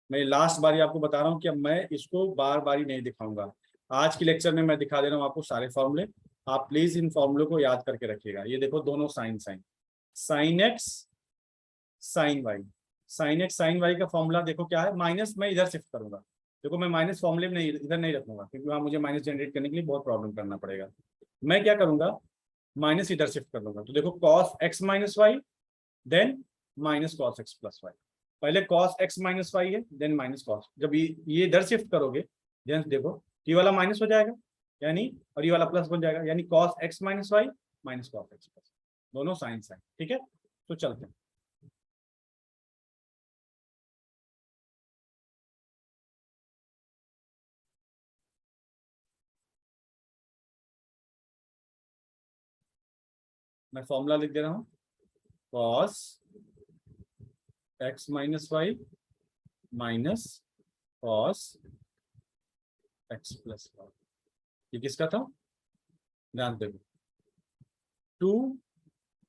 मैं लास्ट बारी आपको बता रहा हूँ कि अब मैं इसको बार बारी नहीं दिखाऊंगा, आज की लेक्चर में मैं दिखा दे रहा हूँ आपको सारे फॉर्मूले। आप प्लीज इन फॉर्मूले को याद करके रखिएगा। ये देखो दोनों sine sine, sine x sine y, sine x sine y का फॉर्मूला देखो क्या है, माइनस मैं इधर शिफ्ट करूंगा। देखो मैं माइनस फॉर्मूले में नहीं, इधर नहीं रखूंगा, क्योंकि वहां मुझे माइनस जनरेट करने के लिए बहुत प्रॉब्लम करना पड़ेगा। मैं क्या करूंगा, माइनस इधर शिफ्ट कर दूंगा। तो देखो cos x minus y, then minus cos x plus y. पहले कॉस एक्स माइनस वाई है, देन माइनस कॉस। जब ये इधर शिफ्ट करोगे, ध्यान से देखो, ये वाला माइनस हो जाएगा यानी, और ये वाला प्लस बन जाएगा, यानी cos x minus y minus cos x plus, दोनों साइन साइन, ठीक है। तो चलते हैं, मैं फॉर्मूला लिख दे रहा हूं, cos x minus y minus cos x plus y. ये किसका था, ध्यान देखो, 2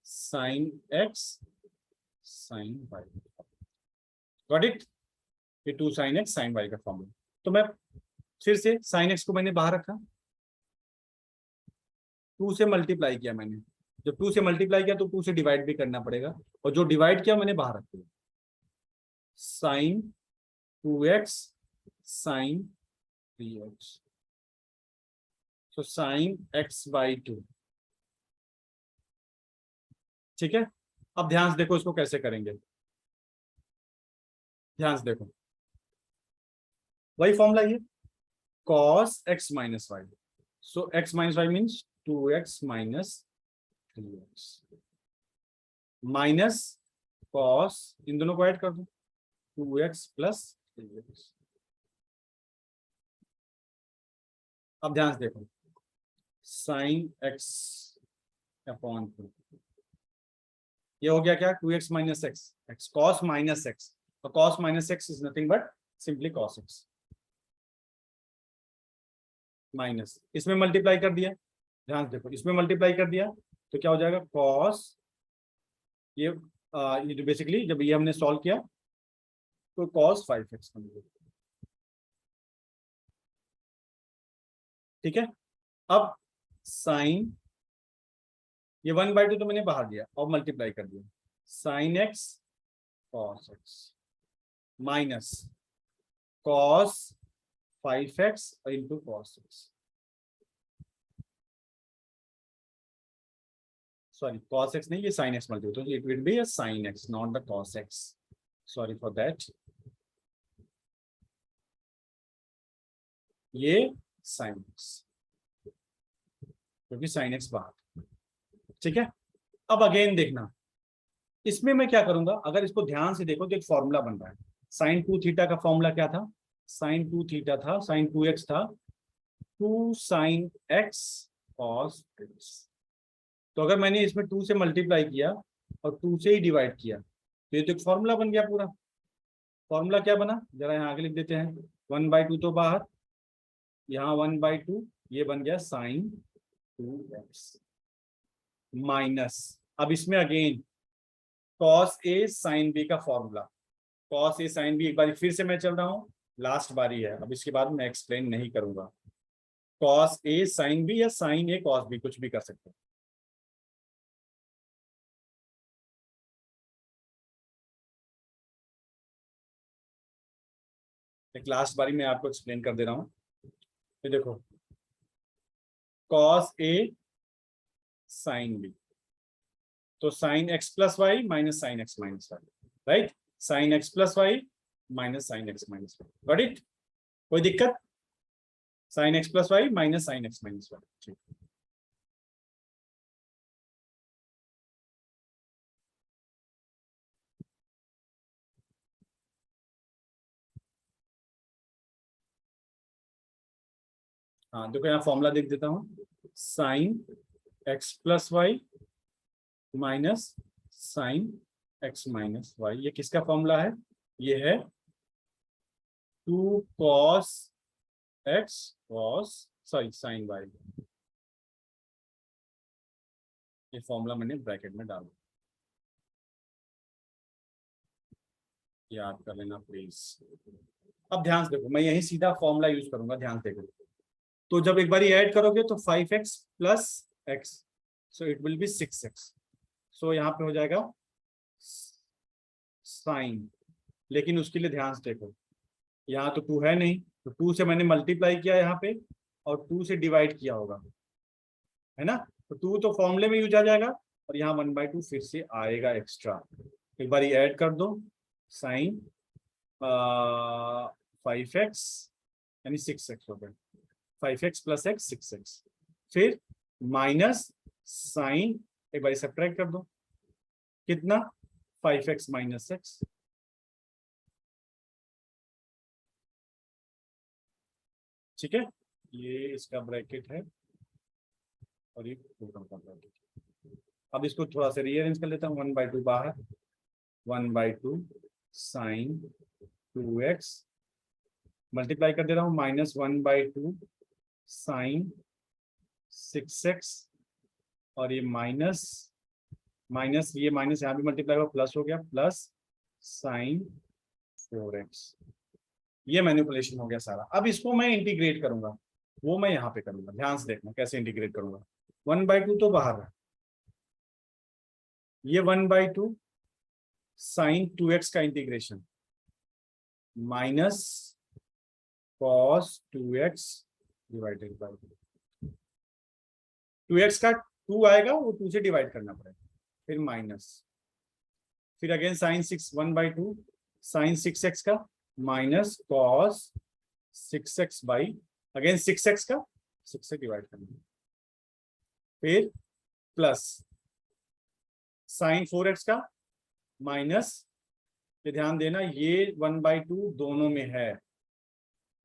sine x sine y, got it. ये 2 साइन एक्स साइन वाई का फॉर्मूला। तो मैं फिर से साइन एक्स को मैंने बाहर रखा, 2 से मल्टीप्लाई किया मैंने, जब 2 से मल्टीप्लाई किया तो 2 से डिवाइड भी करना पड़ेगा, और जो डिवाइड किया मैंने बाहर रख दिया, साइन 2x साइन 3x। तो साइन x/2, ठीक है। अब ध्यान से देखो इसको कैसे करेंगे, ध्यान से देखो, वही फॉर्मूला ये cos x minus y, so x minus y means 2x minus 3x minus cos, इन दोनों को ऐड कर दो 2x plus 3x। अब ध्यान से देखो साइन x अपॉन 2, ये हो गया क्या 2x minus x, x cos minus x, तो cos minus x is nothing but simply cos x minus, इसमें मल्टीप्लाई कर दिया, ध्यान से देखो इसमें मल्टीप्लाई कर दिया तो क्या हो जाएगा cos, ये जो बेसिकली जब ये हमने सॉल्व किया तो cos 5x बन गया, ठीक है। अब साइन, ये 1/2 तो मैंने बाहर दिया और मल्टीप्लाई कर दिया, sine x cos x minus cos 5x into cos x, sorry cos x नहीं, ये sin x मल्टीप्लाई, तो it will be a sin x not the cos x, sorry for that, ये sin x क्योंकि sin x बाहर, ठीक है। अब again देखना, इसमें मैं क्या करूंगा, अगर इसको ध्यान से देखो तो एक फॉर्मूला बन रहा है, साइन 2 थीटा का फॉर्मूला क्या था, साइन 2 थीटा था, साइन 2x था 2 sin x cos x, तो अगर मैंने इसमें 2 से मल्टीप्लाई किया और 2 से ही डिवाइड किया तो ये तो एक फॉर्मूला बन गया पूरा। फॉर्मूला क्या बना, जरा यहाँ आगे लिख देते हैं, 1/2 तो बाहर, यहाँ 1/2, ये बन गया साइन 2x माइनस, अब इसमें again cos a sin b का formula, cos a sin b, एक बार फिर से मैं चल रहा हूँ, लास्ट बारी है, अब इसके बाद मैं एक्सप्लेन नहीं करूंगा, cos a sin b या sin a cos b कुछ भी कर सकते हैं, एक लास्ट बारी मैं आपको एक्सप्लेन कर दे रहा हूँ। ये देखो cos a sin b, तो sin x plus y minus sine x minus y, right, sin x plus y minus sine x minus y, got it, कोई दिक्कत, sin x plus y minus sine x minus y, ठीक। हाँ देखो यहाँ formula देख देता हूँ, साइन x plus y minus sine x minus y, ये किसका फॉर्मूला है, ये है 2 cos x cos sorry sine y, ये फॉर्मूला मैंने ब्रैकेट में डाला, याद कर लेना प्लीज। अब ध्यान से देखो, मैं यही सीधा फॉर्मूला यूज करूंगा, ध्यान से देखो, तो जब एक बार ऐड करोगे तो 5x plus x, so it will B 6x, सो यहाँ पे हो जाएगा साइन, लेकिन उसके लिए ध्यान से देखो, यहाँ तो 2 है नहीं, तो 2 से मैंने मल्टीप्लाई किया यहाँ पे और 2 से डिवाइड किया होगा, है ना, तो 2 तो फॉर्मूले में यूज आ जाएगा और यहाँ 1/2 फिर से आएगा एक्स्ट्रा, एक बार ऐड कर दो, साइन 5x यानी 6x हो गया, 5x प्लस x 6x, फिर माइनस साइन, एक बार सब्ट्रैक्ट कर दो, कितना 5x माइनस x, ठीक है, ये इसका ब्रैकेट है और ये टोटल का ब्रैकेट। अब इसको थोड़ा सा रीअरेंज कर लेता हूँ, 1/2 बाहर, 1/2 साइन 2x मल्टीप्लाई कर दे रहा हूँ, माइनस 1/2 साइन 6x, और ये माइनस माइनस, ये माइनस यहाँ भी मल्टीप्लाई हुआ प्लस हो गया, प्लस साइन 4x, ये मैनिपुलेशन हो गया सारा। अब इसको मैं इंटीग्रेट करूंगा, वो मैं यहाँ पे करूंगा, ध्यान से देखना कैसे इंटीग्रेट करूंगा, 1/2 तो बाहर है, ये 1/2 साइन 2x का integration minus cos 2x divided by, 2x का 2 आएगा, वो 2 से डिवाइड करना पड़ेगा, फिर माइनस, फिर अगेन साइन 6 1/2 साइन 6x का minus cos 6x by again 6x का 6 से डिवाइड करना, फिर प्लस साइन 4x का माइनस, ये ध्यान देना ये 1/2 दोनों में है,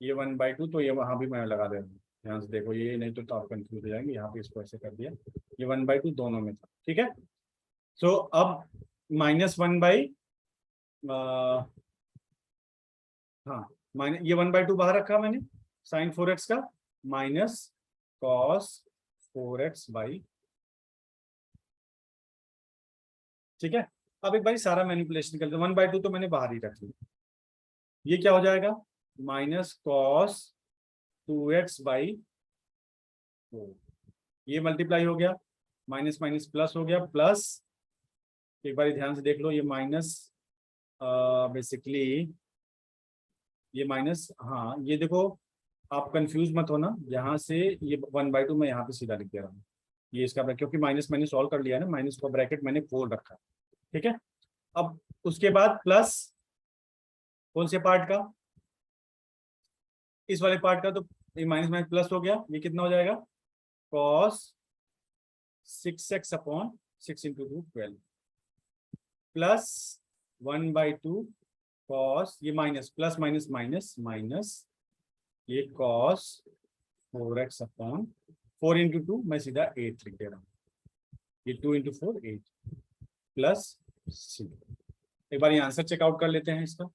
ये 1/2 तो ये वहां भी मैं लगा दे रहा हूँ, ध्यान से देखो, ये नहीं तो आप कंफ्यूज हो जाएंगे, यहाँ पे इसको ऐसे कर दिया, ये 1/2 दोनों में था, ठीक है। सो अब माइनस 1 हाँ माइनस ये 1/2 बाहर रखा मैंने, साइन 4x का माइनस कॉस 4x बाई, ठीक है। अब एक बार सारा मैनिपुलेशन कर दो, 1/2 तो मैंने बाहर ही रख लिया, ये क्या हो जाएगा माइनस कॉस 2x बाई 4, ये मल्टीप्लाई हो गया, माइनस माइनस प्लस हो गया, प्लस एक बार ध्यान से देख लो, ये माइनस बेसिकली ये माइनस, हाँ ये देखो आप कंफ्यूज मत होना, यहाँ से ये 1/2 मैं यहाँ पे सीधा लिख दे रहा हूँ, ये इसका क्योंकि माइनस मैंने सॉल्व कर लिया है ना, माइनस का ब्रैकेट मैंने खोल रखा है, ठीक है। अब उसके बाद प्लस कौन से पार्ट का, इस वाले पार्ट का, तो ये माइनस माइनस प्लस हो गया, ये कितना हो जाएगा cos 6x upon 6 × 2 12 plus 1/2 cos, ये minus plus minus minus minus, ये कॉस 4x अपॉन 4 × 2 मैं सीधा 8 लिख दे रहा हूँ, ये 2 × 4 8 प्लस c। एक बार ये आंसर चेकआउट कर लेते हैं इसका,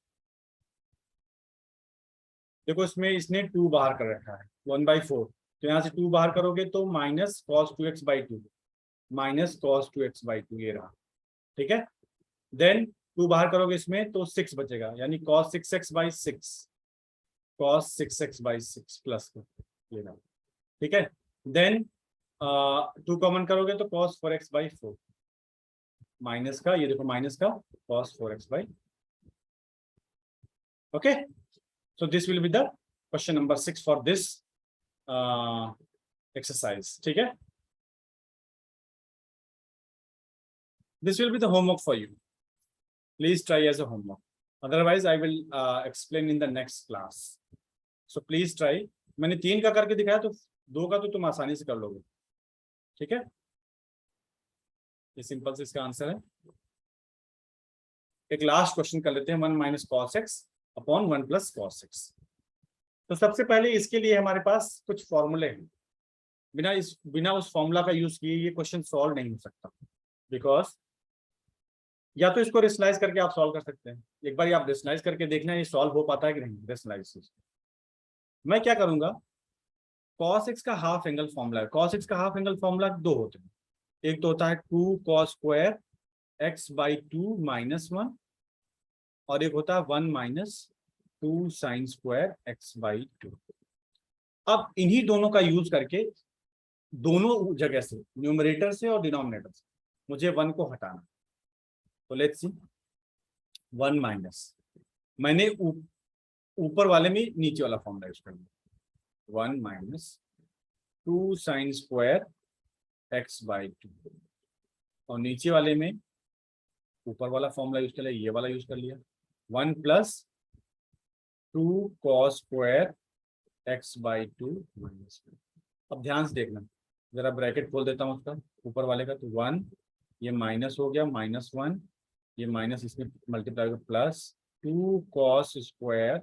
देखो इसमें इसने 2 बाहर कर रखा है 1/4, तो यहाँ से 2 बाहर करोगे तो minus cos 2x/2 minus cos 2x/2 ये रहा, ठीक है। देन 2 बाहर करोगे इसमें तो 6 बचेगा, यानी cos 6x/6 cos 6x/6 plus ये रहा, ठीक है। देन 2 कॉमन करोगे तो कॉस 4x/4 माइनस का, ये देखो माइनस का cos 4x/, okay. So this will be the question number 6 for this exercise, ठीक है। This will be the homework for you. Please try as a homework. Otherwise, I will explain in the next class. So please try. मैंने 3 का करके दिखाया, तो 2 का तो तुम आसानी से कर लोगे, ठीक है। ये सिंपल से इसका आंसर है। एक लास्ट क्वेश्चन कर लेते हैं, 1 minus cos x upon 1 plus cos x. तो सबसे पहले इसके लिए हमारे पास कुछ फॉर्मूले हैं, बिना उस फॉर्मूला का यूज किए ये क्वेश्चन सॉल्व नहीं हो सकता, बिकॉज या तो इसको रेशनलाइज करके आप सॉल्व कर सकते हैं, एक बार आप रेशनलाइज करके देखना ये सॉल्व हो पाता है कि नहीं रेशनलाइज। मैं क्या करूंगा, कॉस एक्स का हाफ एंगल फॉर्मूला है, कॉस एक्स का हाफ एंगल फॉर्मूला 2 होते हैं, एक तो होता है 2 कॉस स्क्वायर x/2 - 1 और एक होता है 1 माइनस 2 साइन स्क्वायर x/2। अब इन्हीं दोनों का यूज करके दोनों जगह से, न्यूमरेटर से और डिनोमिनेटर से, मुझे 1 को हटाना, तो लेट्स सी 1 माइनस, मैंने ऊपर वाले में नीचे वाला फॉर्मूला यूज कर लिया, 1 माइनस 2 साइन स्क्वायर x/2 और नीचे वाले में ऊपर वाला फॉर्मूला यूज कर लिया, ये वाला यूज कर लिया, 1 plus 2 cos square x/2 minus. अब ध्यान से देखना, जरा ब्रैकेट खोल देता हूँ उसका ऊपर वाले का, तो 1 ये माइनस हो गया, -1 ये माइनस इसमें मल्टीप्लाई होगा, plus 2 cos square,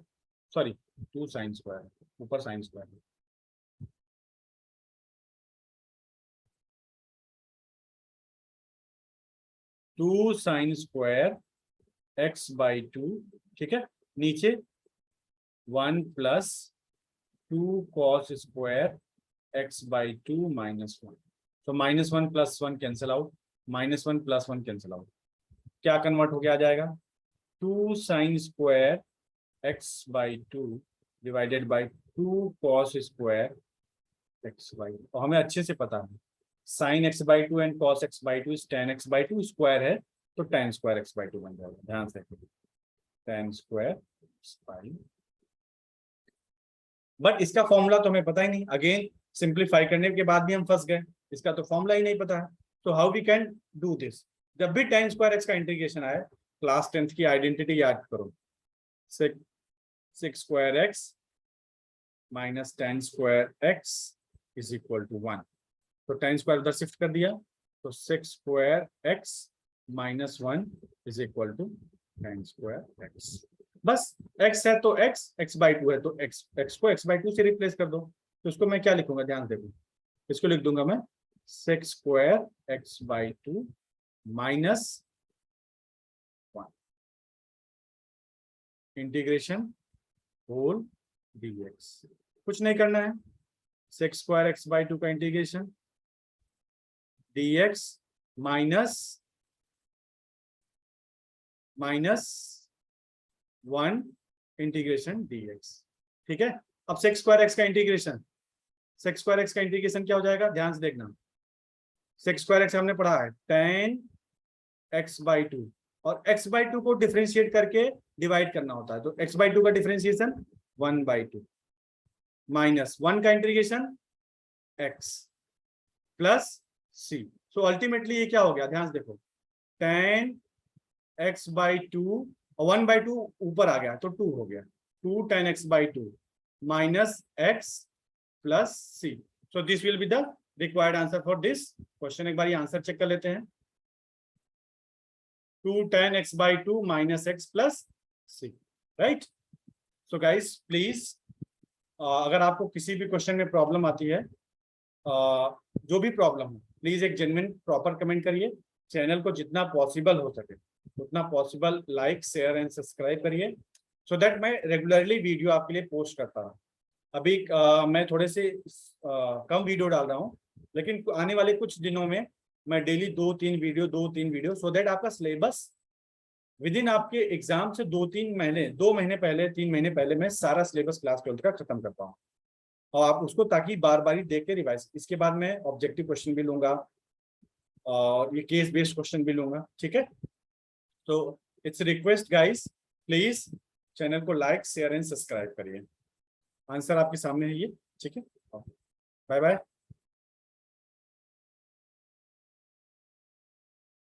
sorry 2 sine square, ऊपर sine square, two sine square x/2, ठीक है। नीचे 1 प्लस 2 कॉस स्क्वायर x/2 -1, तो -1 + 1 कैंसिल आउट, -1 + 1 कैंसिल आउट, क्या कन्वर्ट हो गया आ जाएगा 2 sine square x/2 divided by 2 cos square x/2। और हमें अच्छे से पता है sine x/2 and cos x/2 is tan x/2, square है तो tan स्क्वायर x/2 बन जाएगा, ध्यान से tan स्क्वायर x/2। बट इसका फॉर्मूला तो हमें पता ही नहीं, अगेन सिंप्लीफाई करने के बाद भी हम फंस गए, इसका तो फॉर्मूला ही नहीं पता है। तो how we can do this? जब भी tan स्क्वायर एक्स का इंटीग्रेशन आए, क्लास 10th की आइडेंटिटी याद करो, sec square x minus tan square x is equal to 1। तो tan स्क्वायर उधर शिफ्ट कर दिया, तो sec square x minus 1 is equal to tan square x. बस x है तो x बाई 2 है तो x को x बाई 2 से रिप्लेस कर दो। तो इसको मैं क्या लिखूंगा, ध्यान देखो, इसको लिख दूंगा मैं sec square x by 2 minus 1 integration whole dx। कुछ नहीं करना है, sec स्क्वायर एक्स बाई 2 का integration dx minus 1 integration dx। ठीक है, अब sec स्क्वायर एक्स का इंटीग्रेशन, sec स्क्वायर एक्स का इंटीग्रेशन क्या हो जाएगा, ध्यान से देखना। sec स्क्वायर एक्स हमने पढ़ा है tan x बाई 2, और x बाई 2 को डिफरेंशिएट करके डिवाइड करना होता है। तो x बाई 2 का डिफरेंशिएशन 1 बाई 2 माइनस 1 का integration x plus c। So ultimately ये क्या हो गया, ध्यान से देखो, tan x बाई 2 और 1 बाई 2 ऊपर आ गया तो 2 हो गया, 2 tan x by 2 minus x plus c। So this will be the required answer for this question. एक बार ये आंसर चेक कर लेते हैं, 2 tan x by 2 minus x plus c, right. So guys please, अगर आपको किसी भी क्वेश्चन में प्रॉब्लम आती है, जो भी प्रॉब्लम हो, प्लीज एक जेन्युइन प्रॉपर कमेंट करिए। चैनल को जितना पॉसिबल हो सके उतना possible like share and subscribe करिए, सो दैट मैं रेगुलरली वीडियो आपके लिए पोस्ट करता हूँ। अभी मैं थोड़े से कम वीडियो डाल रहा हूँ, लेकिन आने वाले कुछ दिनों में मैं डेली 2-3 वीडियो, सो दैट आपका सिलेबस विद इन आपके एग्जाम से 2 महीने पहले 3 महीने पहले मैं सारा सिलेबस क्लास 12th का खत्म करता हूँ, और आप उसको ताकि बार बार ही देख के रिवाइज। इसके बाद मैं ऑब्जेक्टिव क्वेश्चन भी लूंगा और ये केस बेस्ड क्वेश्चन भी लूंगा, ठीक है। तो it's request guys, please channel को लाइक शेयर एंड सब्सक्राइब करिए। आंसर आपके सामने है ये, ठीक है। Bye bye.